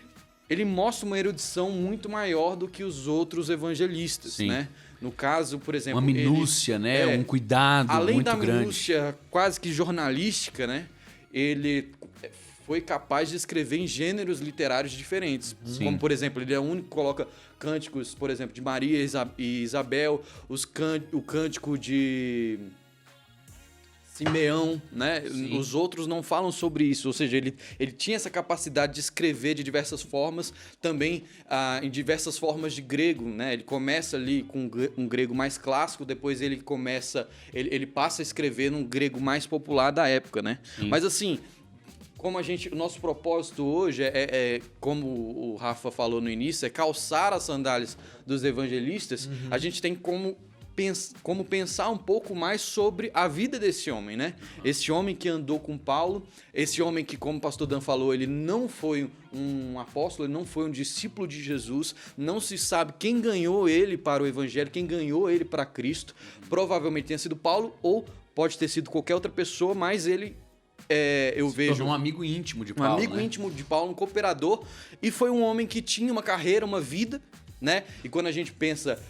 ele mostra uma erudição muito maior do que os outros evangelistas, né? No caso, por exemplo... Uma minúcia, né? Um cuidado muito grande. Além da minúcia quase que jornalística, né? Ele foi capaz de escrever em gêneros literários diferentes. Como, por exemplo, ele é o único que coloca cânticos, por exemplo, de Maria e Isabel, o cântico de Simeão, né? Os outros não falam sobre isso, ou seja, ele tinha essa capacidade de escrever de diversas formas, também em diversas formas de grego, né? Ele começa ali com um grego mais clássico, depois ele passa a escrever num grego mais popular da época, né? Mas assim, como o nosso propósito hoje como o Rafa falou no início, é calçar as sandálias dos evangelistas, a gente tem como pensar um pouco mais sobre a vida desse homem, né? Esse homem que andou com Paulo, esse homem que, como o pastor Dan falou, ele não foi um apóstolo, ele não foi um discípulo de Jesus, não se sabe quem ganhou ele para o evangelho, quem ganhou ele para Cristo. Provavelmente tenha sido Paulo ou pode ter sido qualquer outra pessoa, mas ele... eu vejo um amigo íntimo de Paulo, íntimo de Paulo, um cooperador, e foi um homem que tinha uma carreira, uma vida, né? E quando a gente pensa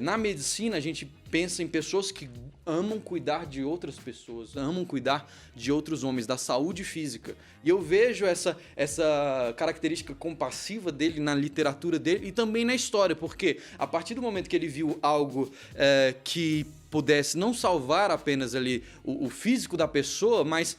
na medicina, a gente pensa em pessoas que amam cuidar de outras pessoas, amam cuidar de outros homens, da saúde física. E eu vejo essa característica compassiva dele na literatura dele e também na história, porque a partir do momento que ele viu algo que pudesse não salvar apenas ali o físico da pessoa, mas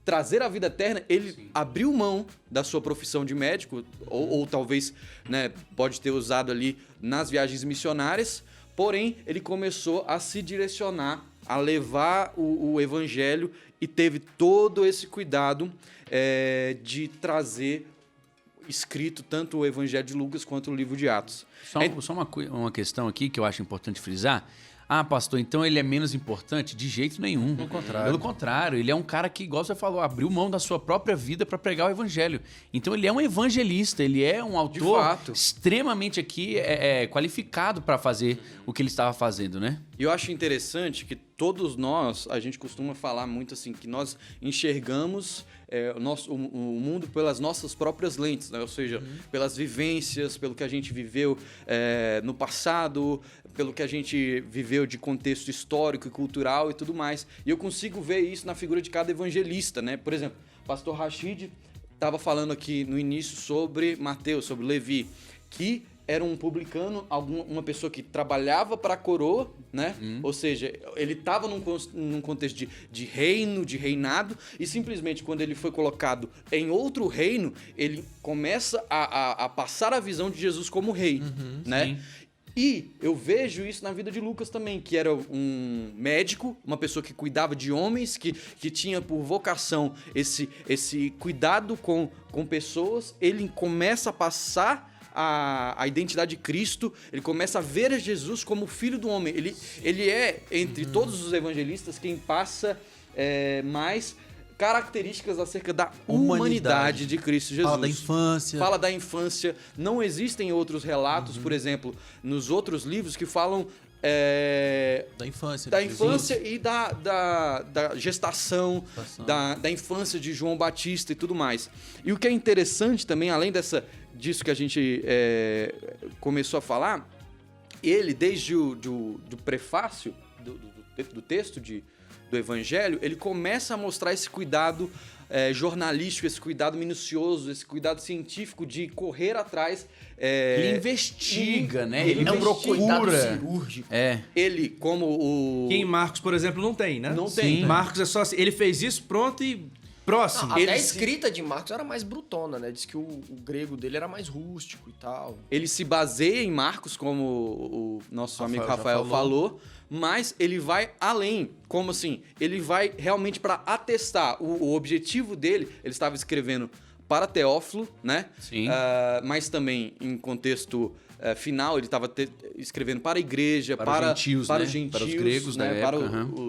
trazer a vida eterna, ele abriu mão da sua profissão de médico, ou talvez, né, pode ter usado ali nas viagens missionárias, porém ele começou a se direcionar, a levar o evangelho e teve todo esse cuidado de trazer escrito tanto o evangelho de Lucas quanto o livro de Atos. Só uma questão aqui que eu acho importante frisar. Ah, pastor, então ele é menos importante? De jeito nenhum. Pelo contrário, ele é um cara que, igual você falou, abriu mão da sua própria vida para pregar o evangelho. Então ele é um evangelista, ele é um autor extremamente aqui qualificado para fazer o que ele estava fazendo, né? E eu acho interessante que todos nós, a gente costuma falar muito assim, que nós enxergamos o mundo pelas nossas próprias lentes, né? Ou seja, pelas vivências, pelo que a gente viveu no passado, pelo que a gente viveu de contexto histórico e cultural e tudo mais. E eu consigo ver isso na figura de cada evangelista, né? Por exemplo, o pastor Rashid estava falando aqui no início sobre Mateus, sobre Levi, que era um publicano, uma pessoa que trabalhava para a coroa, né? Ou seja, ele estava num contexto de reino, de reinado, e simplesmente quando ele foi colocado em outro reino, ele começa a passar a visão de Jesus como rei, né? sim. E eu vejo isso na vida de Lucas também, que era um médico, uma pessoa que cuidava de homens, que tinha por vocação esse cuidado com pessoas. Ele começa a passar a identidade de Cristo, ele começa a ver Jesus como filho do homem. Ele é, entre todos os evangelistas, quem passa mais características acerca da humanidade de Cristo Jesus. Fala da infância. Fala da infância. Não existem outros relatos, por exemplo, nos outros livros que falam Da infância. da de Jesus. infância e da gestação, da infância de João Batista e tudo mais. E o que é interessante também, além disso que a gente começou a falar, ele, desde do prefácio do texto do Evangelho, ele começa a mostrar esse cuidado jornalístico, esse cuidado minucioso, esse cuidado científico de correr atrás. Ele investiga, né? Ele Cuidado procura. cirúrgico. Ele, como o... Que em Marcos, por exemplo, não tem, né? Não tem. Sim. Marcos é só assim, ele fez isso, pronto e próximo. Até a Ele escrita de Marcos era mais brutona, né? Diz que o grego dele era mais rústico e tal. Ele se baseia em Marcos, como o nosso amigo já Rafael falou, mas ele vai além. Como assim? Ele vai realmente para atestar. O objetivo dele, ele estava escrevendo para Teófilo, né? Sim. Mas também em contexto final, ele estava escrevendo para a igreja, Para os gentios, para né? os gentios, Para os gregos né? da Para época,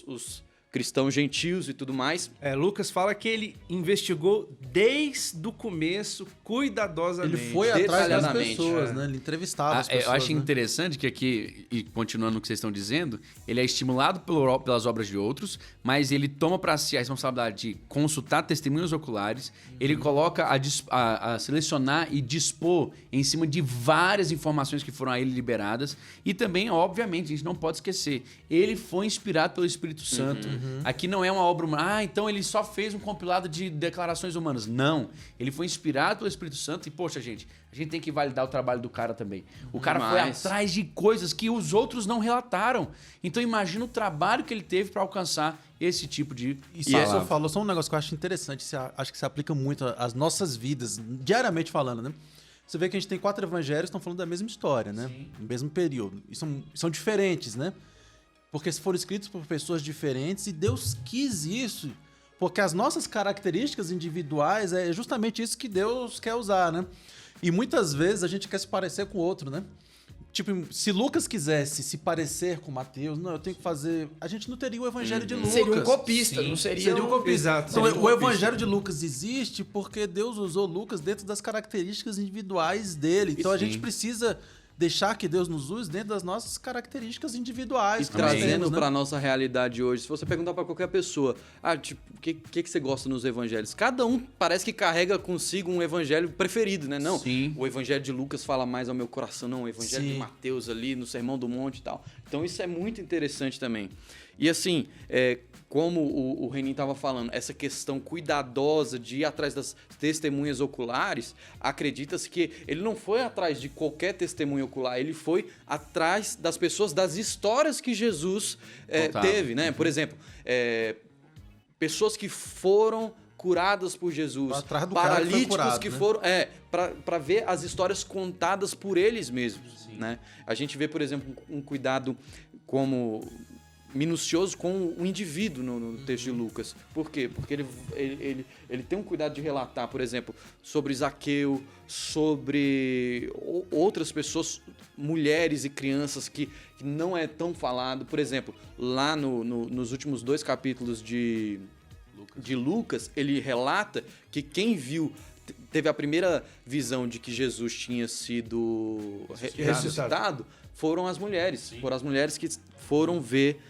os cristãos gentios e tudo mais. Lucas fala que ele investigou desde o começo, cuidadosamente. Ele foi atrás das Detalhadamente, pessoas, né? Ele entrevistava as pessoas. Eu acho né? interessante que aqui, e continuando o que vocês estão dizendo, ele é estimulado pelas obras de outros, mas ele toma para si a responsabilidade de consultar testemunhos oculares, ele coloca a selecionar e dispor em cima de várias informações que foram a ele liberadas, e também, obviamente, a gente não pode esquecer, ele foi inspirado pelo Espírito Santo. Aqui não é uma obra humana. Então ele só fez um compilado de declarações humanas. Não. Ele foi inspirado pelo Espírito Santo e, poxa, gente, a gente tem que validar o trabalho do cara também. O cara foi atrás de coisas que os outros não relataram. Então imagina o trabalho que ele teve para alcançar esse tipo de Isso que você falou, só um negócio que eu acho interessante, acho que se aplica muito às nossas vidas, diariamente falando, né? Você vê que a gente tem 4 evangelhos que estão falando da mesma história, né? No mesmo período. E são diferentes, né? Porque foram escritos por pessoas diferentes e Deus quis isso. Porque as nossas características individuais é justamente isso que Deus quer usar, né? E muitas vezes a gente quer se parecer com o outro, né? Tipo, se Lucas quisesse se parecer com Mateus, não, eu tenho que fazer... A gente não teria o evangelho de Lucas. Seria um copista, não seria, Seria um copista. Exato. Então, seria um o copista. evangelho de Lucas existe porque Deus usou Lucas dentro das características individuais dele. Então a gente precisa deixar que Deus nos use dentro das nossas características individuais. E que nós trazendo temos, né? para nossa realidade hoje, se você perguntar para qualquer pessoa, tipo, o que você gosta nos evangelhos? Cada um parece que carrega consigo um evangelho preferido, né? Não, Sim. o evangelho de Lucas fala mais ao meu coração, não, o evangelho Sim. de Mateus ali, no Sermão do Monte e tal. Então isso é muito interessante também. E assim, como o Renin estava falando, essa questão cuidadosa de ir atrás das testemunhas oculares, acredita-se que ele não foi atrás de qualquer testemunha ocular, ele foi atrás das pessoas, das histórias que Jesus teve, né? Por exemplo, pessoas que foram curadas por Jesus, Atrás do cara que foi paralíticos curado, que né? foram... para ver as histórias contadas por eles mesmos, né? A gente vê, por exemplo, um cuidado como minucioso com o indivíduo no texto de Lucas. Por quê? Porque ele tem um cuidado de relatar, por exemplo, sobre Zaqueu, sobre outras pessoas, mulheres e crianças que não é tão falado. Por exemplo, lá nos últimos 2 capítulos de Lucas, ele relata que quem teve a primeira visão de que Jesus tinha sido ressuscitado foram as mulheres. Foram as mulheres que foram ver.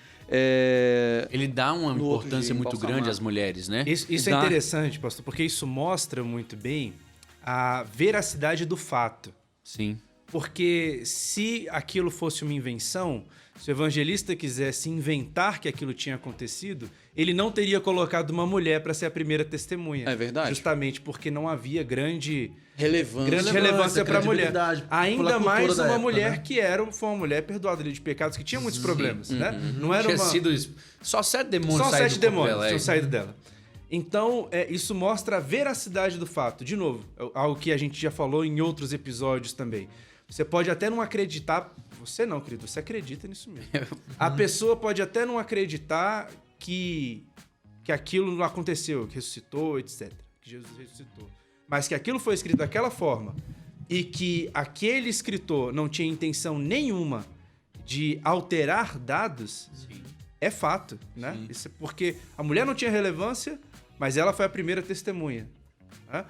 Ele dá uma no outro importância dia, muito embalsamado. grande às mulheres, né? Isso é interessante, pastor, porque isso mostra muito bem a veracidade do fato. Sim. Porque se aquilo fosse uma invenção, se o evangelista quisesse inventar que aquilo tinha acontecido, ele não teria colocado uma mulher para ser a primeira testemunha. É verdade. Justamente porque não havia grande Relevância. relevância para a mulher. credibilidade, Ainda pela cultura mais da uma época, mulher né? que foi uma mulher perdoada ali de pecados, que tinha muitos problemas, né? Não era Tinha uma... sido isso. Só 7 demônios Só saíram 7 do corpo demônios dela, tinham é. saído dela. Então, isso mostra a veracidade do fato. De novo, algo que a gente já falou em outros episódios também. Você pode até não acreditar... Você não, querido, você acredita nisso mesmo. A pessoa pode até não acreditar que aquilo não aconteceu, que ressuscitou, etc. Que Jesus ressuscitou. Mas que aquilo foi escrito daquela forma e que aquele escritor não tinha intenção nenhuma de alterar dados, é fato, né? Isso é porque a mulher não tinha relevância, mas ela foi a primeira testemunha. Né?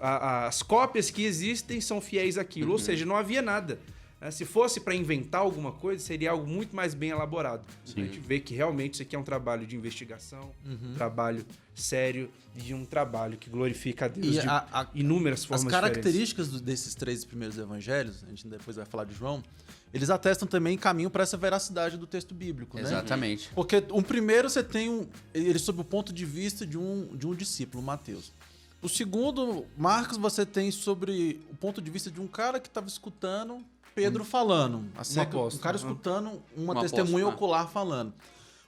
As cópias que existem são fiéis àquilo, ou seja, não havia nada. Né? Se fosse para inventar alguma coisa, seria algo muito mais bem elaborado. A gente vê que realmente isso aqui é um trabalho de investigação, um trabalho sério e um trabalho que glorifica a Deus E de inúmeras formas As diferentes. características desses 3 primeiros evangelhos, a gente depois vai falar de João, eles atestam também caminho para essa veracidade do texto bíblico, né? Exatamente. Porque o primeiro você tem ele sob o ponto de vista de um discípulo, Mateus. O segundo, Marcos, você tem sobre o ponto de vista de um cara que estava escutando Pedro falando. apóstolo, Um cara escutando uma Um testemunha apóstolo, ocular falando.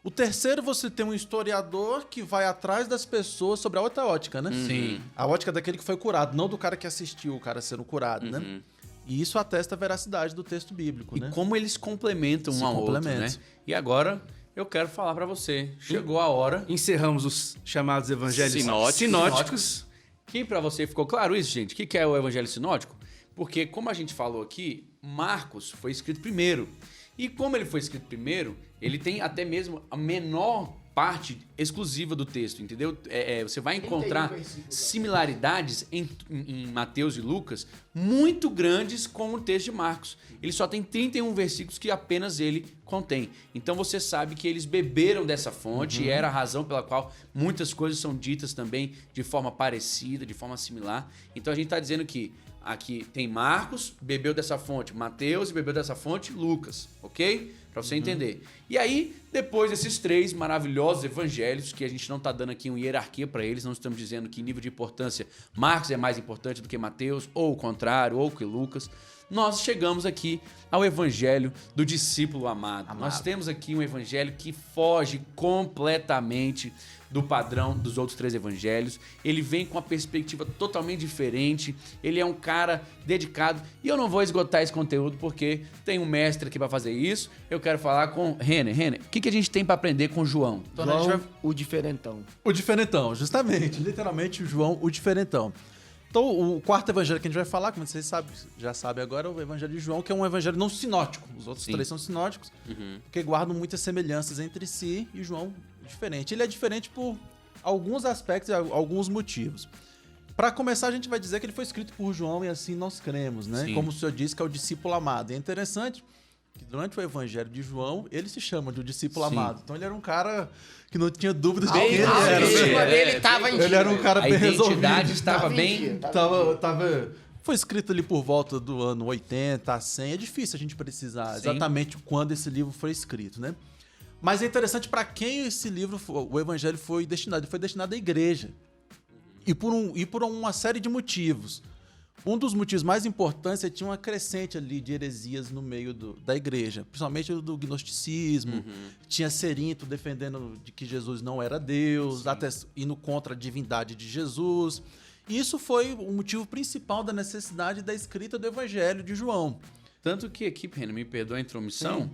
O terceiro, você tem um historiador que vai atrás das pessoas sobre a outra ótica, né? Sim. A ótica daquele que foi curado, não do cara que assistiu o cara sendo curado, né? E isso atesta a veracidade do texto bíblico, E né? como eles complementam Se um ao outro, né? complementam. E agora, eu quero falar pra você. Chegou a hora. Encerramos os chamados evangelhos sinóticos. Que pra você ficou claro isso, gente? O que é o evangelho sinótico? Porque, como a gente falou aqui, Marcos foi escrito primeiro. E como ele foi escrito primeiro, ele tem até mesmo a menor parte exclusiva do texto, entendeu? Você vai encontrar similaridades em Mateus e Lucas muito grandes com o texto de Marcos. Ele só tem 31 versículos que apenas ele contém. Então você sabe que eles beberam dessa fonte e era a razão pela qual muitas coisas são ditas também de forma parecida, de forma similar. Então a gente está dizendo que aqui tem Marcos, bebeu dessa fonte, Mateus, bebeu dessa fonte, Lucas, ok? Para você entender. E aí, depois desses 3 maravilhosos evangelhos, que a gente não está dando aqui uma hierarquia para eles, não estamos dizendo que em nível de importância Marcos é mais importante do que Mateus, ou o contrário, ou que Lucas, nós chegamos aqui ao evangelho do discípulo amado. Nós temos aqui um evangelho que foge completamente do padrão dos outros 3 evangelhos. Ele vem com uma perspectiva totalmente diferente. Ele é um cara dedicado. E eu não vou esgotar esse conteúdo porque tem um mestre aqui para fazer isso. Eu quero falar com Renner. Renner, o que a gente tem para aprender com João? Então, a gente vai... O diferentão. O diferentão, justamente. Literalmente, o João, o diferentão. Então, o quarto evangelho que a gente vai falar, como vocês já sabem agora, é o evangelho de João, que é um evangelho não sinótico. Os outros 3 são sinóticos, porque guardam muitas semelhanças entre si, e João é diferente. Ele é diferente por alguns aspectos e alguns motivos. Para começar, a gente vai dizer que ele foi escrito por João e assim nós cremos, né? Sim. Como o senhor disse, que é o discípulo amado. E é interessante que durante o evangelho de João, ele se chama de o discípulo Sim. amado. Então ele era um cara que não tinha dúvidas de Bem, quem ele a era. autoestima né? dele tava em Ele dia. era um cara A bem resolvido. identidade estava Tava em bem... dia. Tava... Foi escrito ali por volta do ano 80 a 100. É difícil a gente precisar Sim. exatamente quando esse livro foi escrito, né? Mas é interessante para quem esse livro, o evangelho foi destinado. Ele foi destinado à igreja. E por uma série de motivos. Um dos motivos mais importantes é que tinha uma crescente ali de heresias no meio da igreja, principalmente do gnosticismo. Tinha Cerinto defendendo de que Jesus não era Deus, até indo contra a divindade de Jesus. E isso foi o motivo principal da necessidade da escrita do Evangelho de João. Tanto que aqui, Renan, me perdoa a intromissão,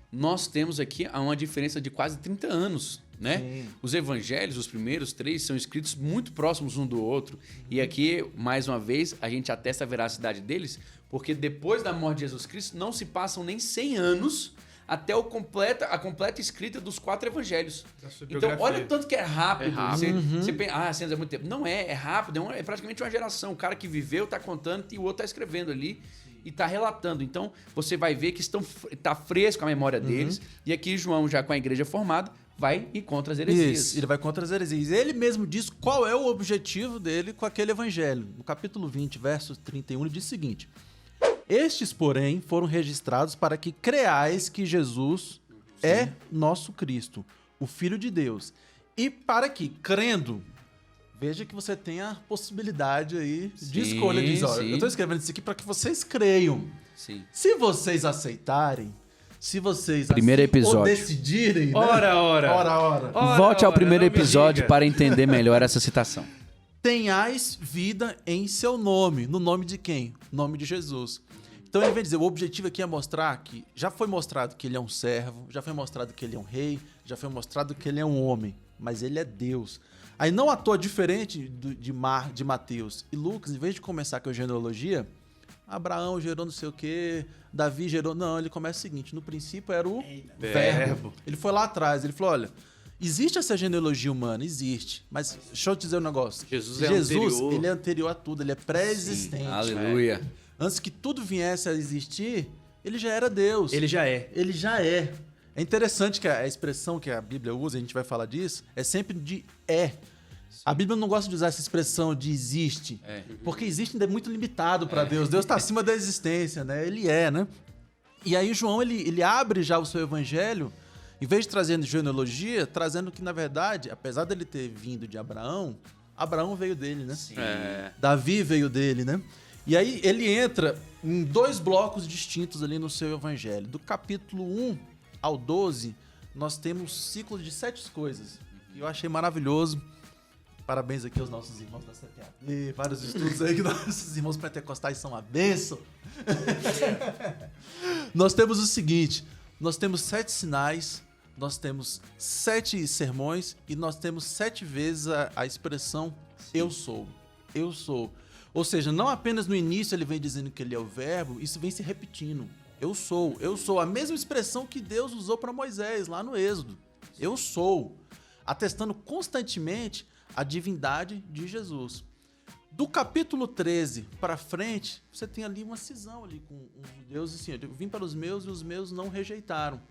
nós temos aqui uma diferença de quase 30 anos, né? Sim. Os evangelhos, os primeiros 3, são escritos muito próximos um do outro. E aqui, mais uma vez, a gente atesta a veracidade deles, porque depois da morte de Jesus Cristo, não se passam nem 100 anos até a completa escrita dos 4 evangelhos. Então, olha o tanto que é rápido. É rápido. Você pensa, 100 anos é muito tempo. Não é rápido, é praticamente uma geração. O cara que viveu está contando e o outro está escrevendo ali. E está relatando. Então, você vai ver que está fresco a memória deles. E aqui, João, já com a igreja formada, vai e contra as heresias. Isso, ele vai contra as heresias. Ele mesmo diz qual é o objetivo dele com aquele evangelho. No capítulo 20, verso 31, ele diz o seguinte: Estes, porém, foram registrados para que creais que Jesus é nosso Cristo, o Filho de Deus. E para que, crendo, veja que você tem a possibilidade aí de Sim, escolha. Diz, ó, sim. eu estou escrevendo isso aqui para que vocês creiam. Sim. Se vocês aceitarem, se vocês Primeiro episódio. ou decidirem, né? Ora. Ora. Volte ao ora, primeiro não me episódio diga. para entender melhor essa citação. Tenhais vida em seu nome. No nome de quem? No nome de Jesus. Então ele vem dizer, o objetivo aqui é mostrar que já foi mostrado que ele é um servo, já foi mostrado que ele é um rei, já foi mostrado que ele é um homem, mas ele é Deus. Aí não à toa, diferente de Mateus e Lucas, em vez de começar com a genealogia, Abraão gerou não sei o quê, Davi gerou... Não, ele começa o seguinte, no princípio era o verbo. Ele foi lá atrás, ele falou, olha, existe essa genealogia humana? Existe. Mas deixa eu te dizer um negócio. Jesus é anterior. Ele é anterior a tudo, ele é pré-existente. Aleluia. Antes que tudo viesse a existir, ele já era Deus. Ele já é. Ele já é. É interessante que a expressão que a Bíblia usa, a gente vai falar disso, é sempre de é. A Bíblia não gosta de usar essa expressão de existe, porque existe ainda é muito limitado para Deus. Deus está acima da existência, né? Ele é, né? E aí João, ele abre já o seu evangelho, em vez de trazendo genealogia, trazendo que, na verdade, apesar dele ter vindo de Abraão, Abraão veio dele, né? Davi veio dele, né? E aí ele entra em 2 blocos distintos ali no seu evangelho. Do capítulo 1 ao 12, nós temos um ciclo de 7 coisas. E eu achei maravilhoso. Parabéns aqui aos nossos irmãos da CTAD, vários estudos aí que nossos irmãos pentecostais são uma bênção. Nós temos o seguinte, nós temos 7 sinais, nós temos 7 sermões e nós temos 7 vezes a expressão eu sou, eu sou. Ou seja, não apenas no início ele vem dizendo que ele é o verbo, isso vem se repetindo. Eu sou, eu sou. A mesma expressão que Deus usou para Moisés lá no Êxodo. Eu sou. Atestando constantemente a divindade de Jesus. Do capítulo 13 para frente, você tem ali uma cisão ali com os judeus. Assim, eu vim para os meus e os meus não rejeitaram.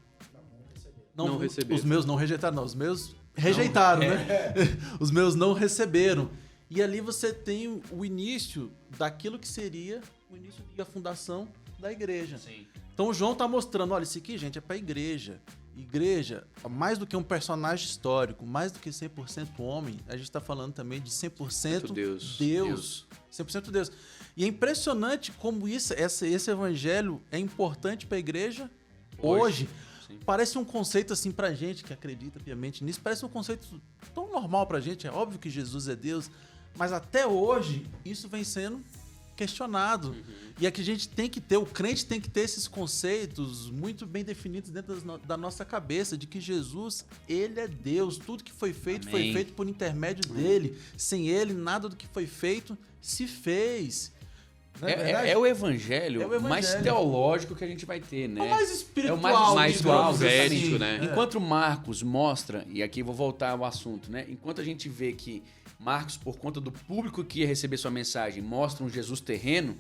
Não receberam. Os meus não rejeitaram, não. Os meus rejeitaram, né? Os meus não receberam. E ali você tem o início daquilo que seria o início da fundação da igreja. Sim. Então o João está mostrando, olha, isso aqui, gente, é para a igreja. Igreja, mais do que um personagem histórico, mais do que 100% homem, a gente está falando também de 100% Deus. 100% Deus. E é impressionante como esse evangelho é importante para a igreja hoje. Parece um conceito assim pra gente que acredita piamente nisso, parece um conceito tão normal pra gente. É óbvio que Jesus é Deus, mas até hoje isso vem sendo questionado. E é que a gente tem que ter, o crente tem que ter esses conceitos muito bem definidos dentro da nossa cabeça, de que Jesus, ele é Deus. Tudo que foi feito, foi feito por intermédio dele. Sem ele, nada do que foi feito se fez. É o evangelho mais teológico que a gente vai ter, né? É o mais espiritual. É o mais espiritual, profético, né? Enquanto Marcos mostra, e aqui vou voltar ao assunto, né? Enquanto a gente vê que Marcos, por conta do público que ia receber sua mensagem, mostra um Jesus terreno,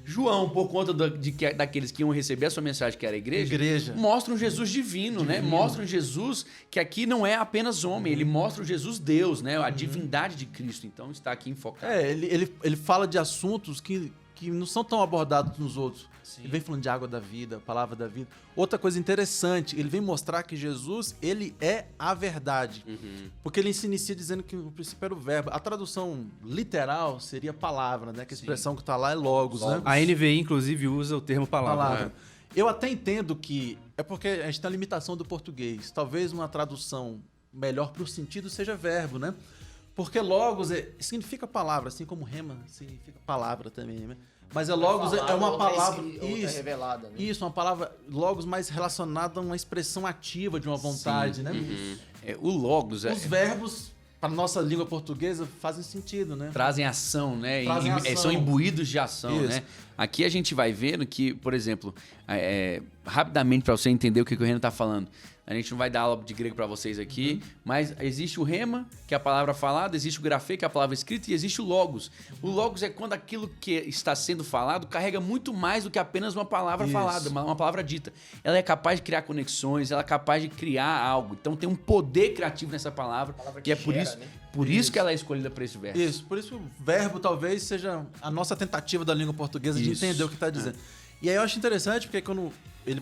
João, por conta daqueles que iam receber a sua mensagem, que era a igreja. Mostra um Jesus divino, né? Mostra um Jesus que aqui não é apenas homem, ele mostra o Jesus Deus, né? A divindade de Cristo. Então está aqui enfocado. Ele fala de assuntos que não são tão abordados nos outros. Ele vem falando de água da vida, palavra da vida. Outra coisa interessante, ele vem mostrar que Jesus, ele é a verdade. Porque ele se inicia dizendo que o princípio era o verbo. A tradução literal seria palavra, né? Que a expressão que está lá é logos, né? A NVI, inclusive, usa o termo palavra. Eu até entendo que é porque a gente tem a limitação do português. Talvez uma tradução melhor para o sentido seja verbo, né? Porque logos significa palavra, assim como rema significa palavra também, né? Mas logos é uma palavra... Isso, revelada, né? Isso, uma palavra... Logos mais relacionada a uma expressão ativa de uma vontade, né? O logos... Os verbos, para nossa língua portuguesa, fazem sentido, né? Trazem ação, né? Trazem ação. São imbuídos de ação, Isso. né? Aqui a gente vai vendo que, por exemplo, rapidamente para você entender o que o Renan está falando, a gente não vai dar aula de grego para vocês aqui, mas existe o rema, que é a palavra falada, existe o grafê, que é a palavra escrita, e existe o logos. O logos é quando aquilo que está sendo falado carrega muito mais do que apenas uma palavra falada, uma palavra dita. Ela é capaz de criar conexões, ela é capaz de criar algo. Então tem um poder criativo nessa palavra que é por gera, isso, né? por isso que ela é escolhida para esse verso. Isso, por isso que o verbo talvez seja a nossa tentativa da língua portuguesa de Isso. entender o que está dizendo. E aí eu acho interessante porque quando ele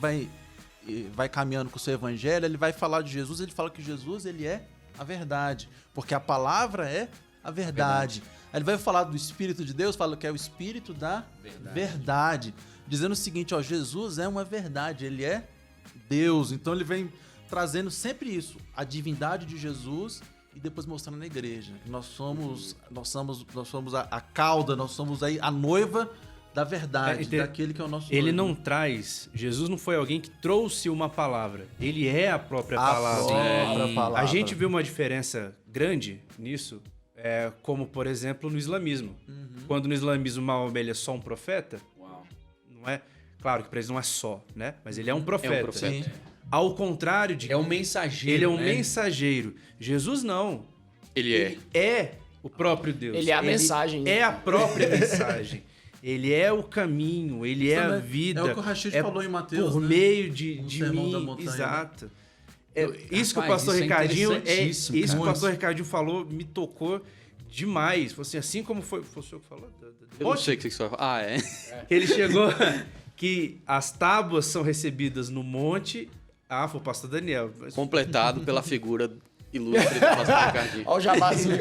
vai caminhando com o seu evangelho, ele vai falar de Jesus, ele fala que Jesus, ele é a verdade, porque a palavra é a verdade. Aí ele vai falar do Espírito de Deus, fala que é o Espírito da verdade, dizendo o seguinte, ó, Jesus é uma verdade, ele é Deus. Então ele vem trazendo sempre isso, a divindade de Jesus e depois mostrando na igreja. Nós somos a cauda, nós somos aí a noiva da verdade, daquele que é o nosso Ele noivo. não traz... Jesus não foi alguém que trouxe uma palavra. Ele é a própria A palavra. própria palavra. A gente vê uma diferença grande nisso, como, por exemplo, no islamismo. Quando no islamismo Maomé ele é só um profeta, não é... Claro que para eles não é só, né? Mas ele é um profeta. Sim. Ao contrário de... É um mensageiro, Ele é um né? mensageiro. Jesus não. Ele é. Ele é o próprio Deus. Ele é a mensagem. É a própria mensagem. Ele é o caminho, ele é a vida. É o que o Rashid falou em Mateus, por né? meio No de Sermão da mim. Montanha, Exato. Isso que o Rapaz, pastor isso é Ricardinho interessantíssimo, isso que o cara. pastor Ricardinho falou me tocou demais. Assim como foi o senhor que falou? Eu não sei o que você vai falar. Ah, é? Ele chegou que as tábuas são recebidas no monte. Ah, foi o pastor Daniel. Completado pela figura ilustre do pastor Ricardinho. Olha o jabazinho.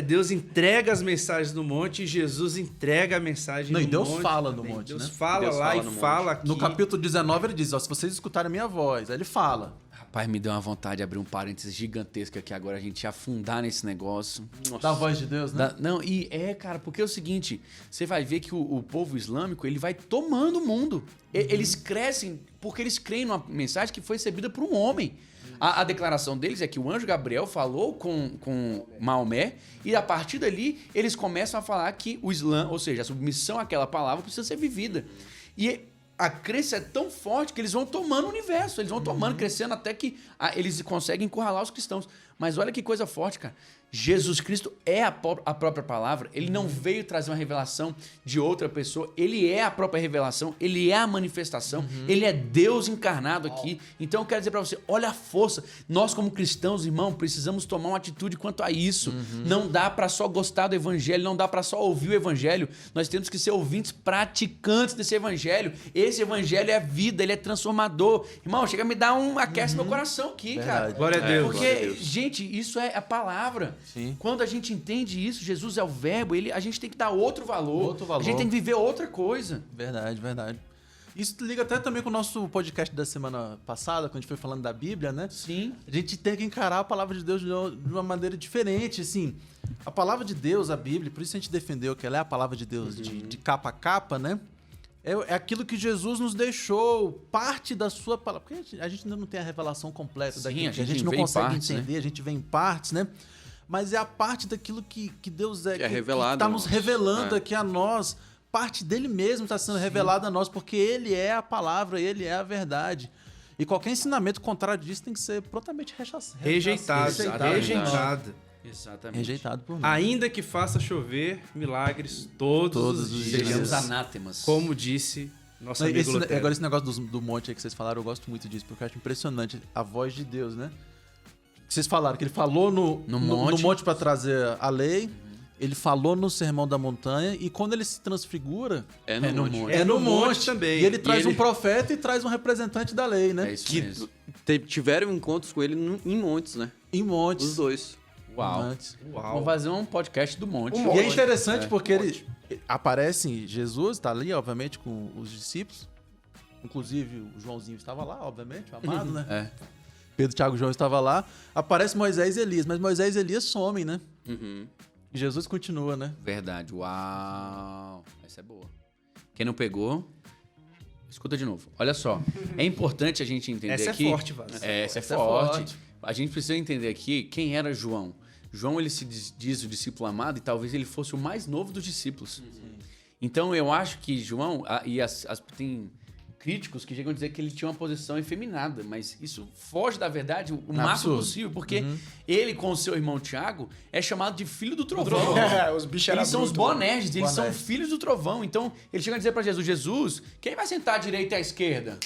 Deus entrega as mensagens no monte e Jesus entrega a mensagem Não, no e Deus monte. fala no também. monte, Deus né? fala Deus lá fala e no monte. fala aqui. No capítulo 19 ele diz, ó, se vocês escutarem a minha voz, aí ele fala. Rapaz, me deu uma vontade de abrir um parênteses gigantesco aqui agora, a gente afundar nesse negócio. Da voz de Deus, né? Não, cara, porque é o seguinte, você vai ver que o povo islâmico, ele vai tomando o mundo. Eles crescem porque eles creem numa mensagem que foi recebida por um homem. A declaração deles é que o anjo Gabriel falou com Maomé e a partir dali eles começam a falar que o Islã, ou seja, a submissão àquela palavra precisa ser vivida. E a crença é tão forte que eles vão tomando o universo, eles vão tomando, crescendo até que eles conseguem encurralar os cristãos. Mas olha que coisa forte, cara. Jesus Cristo é a própria palavra, ele não veio trazer uma revelação de outra pessoa, ele é a própria revelação, ele é a manifestação, ele é Deus encarnado aqui. Então eu quero dizer pra você, olha a força, nós como cristãos, irmão, precisamos tomar uma atitude quanto a isso. Não dá pra só gostar do evangelho, não dá pra só ouvir o evangelho, nós temos que ser ouvintes praticantes desse evangelho. Esse evangelho é vida, ele é transformador. Irmão, chega a me dar aquece meu coração aqui, cara. Verdade. Glória a Deus. Porque, glória a Deus. gente, isso é a palavra. Sim. Quando a gente entende isso, Jesus é o verbo, a gente tem que dar outro valor. Outro valor. A gente tem que viver outra coisa. Verdade, verdade. Isso liga até também com o nosso podcast da semana passada, quando a gente foi falando da Bíblia, né? Sim. A gente tem que encarar a palavra de Deus de uma maneira diferente, assim. A palavra de Deus, a Bíblia, por isso a gente defendeu que ela é a palavra de Deus de capa a capa, né? É aquilo que Jesus nos deixou, parte da sua palavra. Porque a gente ainda não tem a revelação completa Sim, daquilo, a que a gente gente não vê em consegue partes, né? entender, a gente vê em partes, né? Mas é a parte daquilo que Deus é, Que é revelado que está a nos nós. revelando É. aqui a nós. Parte dele mesmo está sendo revelada a nós, porque ele é a palavra, ele é a verdade. E qualquer ensinamento contrário disso tem que ser prontamente Rejeitado. Exatamente. rejeitado por nós. Ainda que faça chover milagres todos os dias. Sejamos anátemas. Como disse nosso amigo Lutero. Agora esse negócio do monte aí que vocês falaram, eu gosto muito disso, porque eu acho impressionante a voz de Deus, né? Vocês falaram que ele falou no monte para trazer a lei, ele falou no Sermão da Montanha, e quando ele se transfigura, É no monte. É no monte também. e ele traz ele- um profeta e traz um representante da lei, né? É isso Que mesmo. tiveram encontros com ele em montes, né? Em montes. Os dois. Uau. Antes. Vamos fazer um podcast do monte. E é interessante porque ele aparece, Jesus está ali, obviamente, com os discípulos. Inclusive, o Joãozinho estava lá, obviamente, o amado, né? É. Pedro, Tiago e João estava lá. Aparece Moisés e Elias, mas Moisés e Elias somem, né? Uhum. E Jesus continua, né? Verdade. Uau. Essa é boa. Quem não pegou, escuta de novo. Olha só. É importante a gente entender Essa é aqui. forte, Vaz. Essa é Essa é forte. forte. A gente precisa entender aqui quem era João. João, ele se diz o discípulo amado e talvez ele fosse o mais novo dos discípulos. Então, eu acho que João, tem críticos que chegam a dizer que ele tinha uma posição efeminada, mas isso foge da verdade o máximo absurdo. possível, porque ele, com o seu irmão Tiago, é chamado de filho do trovão. Os bichos eram Eles são os brutos, né? Boanerges, eles são Boanerges. filhos do trovão. Então, ele chega a dizer pra Jesus, quem vai sentar à direita e à esquerda?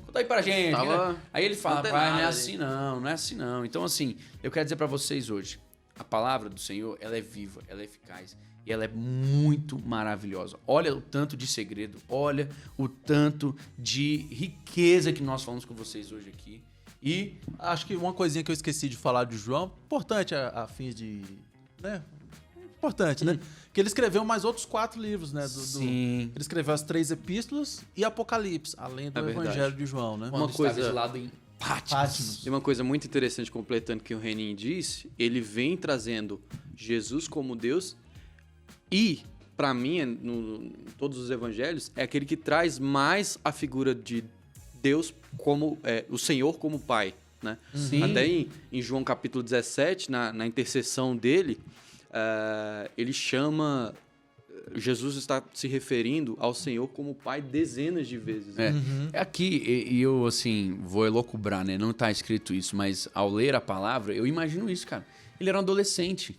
Conta aí pra gente. Tava Aí ele fala, antenado pai, não é ali. assim não, não é assim não. Então, assim, eu quero dizer pra vocês hoje, a palavra do Senhor, ela é viva, ela é eficaz e ela é muito maravilhosa. Olha o tanto de segredo, olha o tanto de riqueza que nós falamos com vocês hoje aqui. E Acho que uma coisinha que eu esqueci de falar de João, importante a fins de... né? Importante, né? Que ele escreveu mais outros 4 livros, né? Sim. Ele escreveu as 3 epístolas e Apocalipse, além do É verdade. Evangelho de João, né? quando Uma coisa- estava exilado em Patmos. Patmos. E uma coisa muito interessante, completando o que o Renin disse, ele vem trazendo Jesus como Deus e, para mim, em todos os evangelhos, é aquele que traz mais a figura de Deus como o Senhor como Pai, né? Sim. Até em João capítulo 17, na intercessão dele, ele chama... Jesus está se referindo ao Senhor como Pai dezenas de vezes. né? Aqui, e eu, assim, vou elocubrar, né? Não tá escrito isso, mas ao ler a palavra, eu imagino isso, cara. Ele era um adolescente.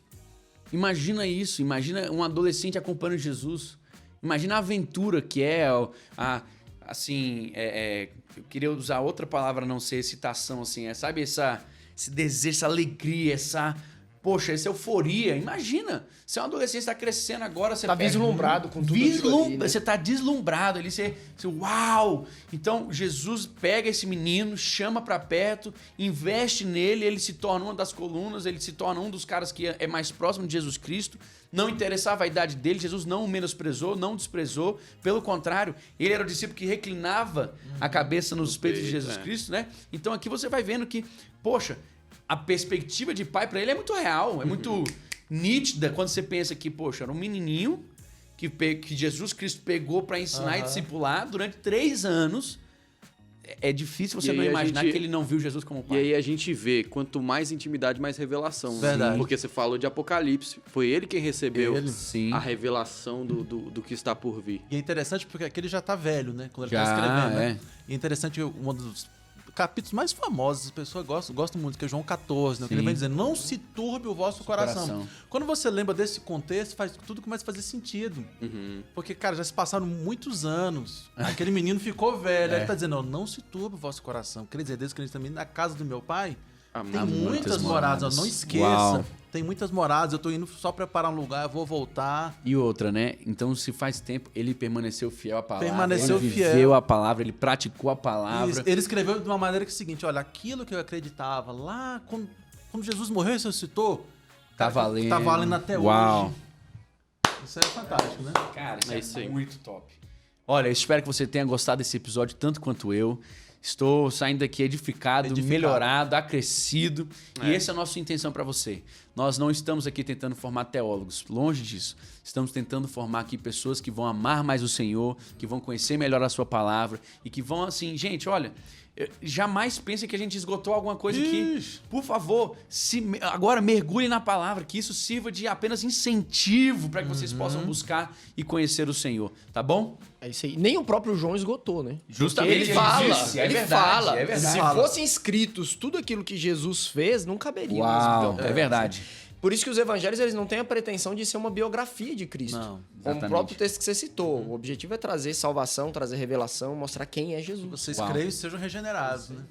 Imagina isso, imagina um adolescente acompanhando Jesus. Imagina a aventura que é, eu queria usar outra palavra, não ser excitação, assim, sabe esse desejo, essa alegria, poxa, essa euforia. Imagina, você é um adolescente, você tá crescendo agora, você Tá pega- vislumbrado com tudo aquilo ali, né? Você tá deslumbrado ali, você uau! Então, Jesus pega esse menino, chama pra perto, investe nele, ele se torna uma das colunas, ele se torna um dos caras que é mais próximo de Jesus Cristo. Não interessava a idade dele, Jesus não o menosprezou, não desprezou, pelo contrário, ele era o discípulo que reclinava a cabeça nos peitos de Jesus Cristo, né? Então aqui você vai vendo que, poxa, a perspectiva de pai pra ele é muito real, é muito nítida quando você pensa que, poxa, era um menininho que Jesus Cristo pegou pra ensinar e discipular durante 3 anos. É difícil você E não aí a imaginar gente- que ele não viu Jesus como E pai. aí a gente vê, quanto mais intimidade, mais revelação. né? Verdade. Porque você falou de Apocalipse. Foi ele quem recebeu Sim. a revelação do que está por vir. E é interessante porque aqui ele já tá velho, né? Quando ele Já, tá escrevendo, né? é. E é interessante, um dos capítulos mais famosos, as pessoas gostam muito, que é João 14, né? Que ele Sim. vem dizendo, não se turbe o vosso coração. coração. Quando você lembra desse contexto, tudo começa a fazer sentido. Porque, cara, já se passaram muitos anos. Aquele menino ficou velho. Aí ele tá dizendo, não se turbe o vosso coração. Quer dizer, Deus que também na casa do meu pai tem muitas moradas. Ó, não esqueça. Uau. Tem muitas moradas. Eu tô indo só preparar um lugar, eu vou voltar. E outra, né? Então, se faz tempo, ele permaneceu fiel à palavra. Permaneceu ele fiel. viveu a palavra, ele praticou a palavra. Ele escreveu de uma maneira que é o seguinte, olha, aquilo que eu acreditava lá, quando Jesus morreu e ressuscitou, Tá cara, valendo. tá valendo até Uau. hoje. Isso é fantástico, né? Cara, isso É é, isso aí. muito top. Olha, eu espero que você tenha gostado desse episódio tanto quanto eu. Estou saindo daqui edificado, melhorado, acrescido. E essa é a nossa intenção para você. Nós não estamos aqui tentando formar teólogos, longe disso. Estamos tentando formar aqui pessoas que vão amar mais o Senhor, que vão conhecer melhor a sua palavra e que vão assim, gente, olha, jamais pense que a gente esgotou alguma coisa aqui. Por favor, agora mergulhe na palavra, que isso sirva de apenas incentivo para que vocês possam buscar e conhecer o Senhor, tá bom? É isso aí. Nem o próprio João esgotou, né? Justamente, Ele ele fala, disse, é ele verdade, fala. é verdade. Se fossem escritos tudo aquilo que Jesus fez, não caberia. nas Uau, bibliotecas. é verdade. Por isso que os evangelhos eles não têm a pretensão de ser uma biografia de Cristo. Não, Como exatamente. o próprio texto que você citou. O objetivo é trazer salvação, trazer revelação, mostrar quem é Jesus. Vocês Uau. creem e sejam regenerados, né?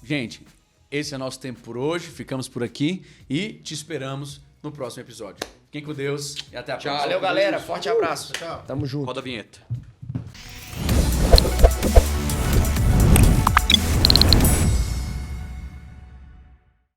Gente, esse é nosso tempo por hoje. Ficamos por aqui e te esperamos no próximo episódio. Fiquem com Deus e até a próxima. Valeu, galera. Forte abraço. Tamo junto. Roda a vinheta.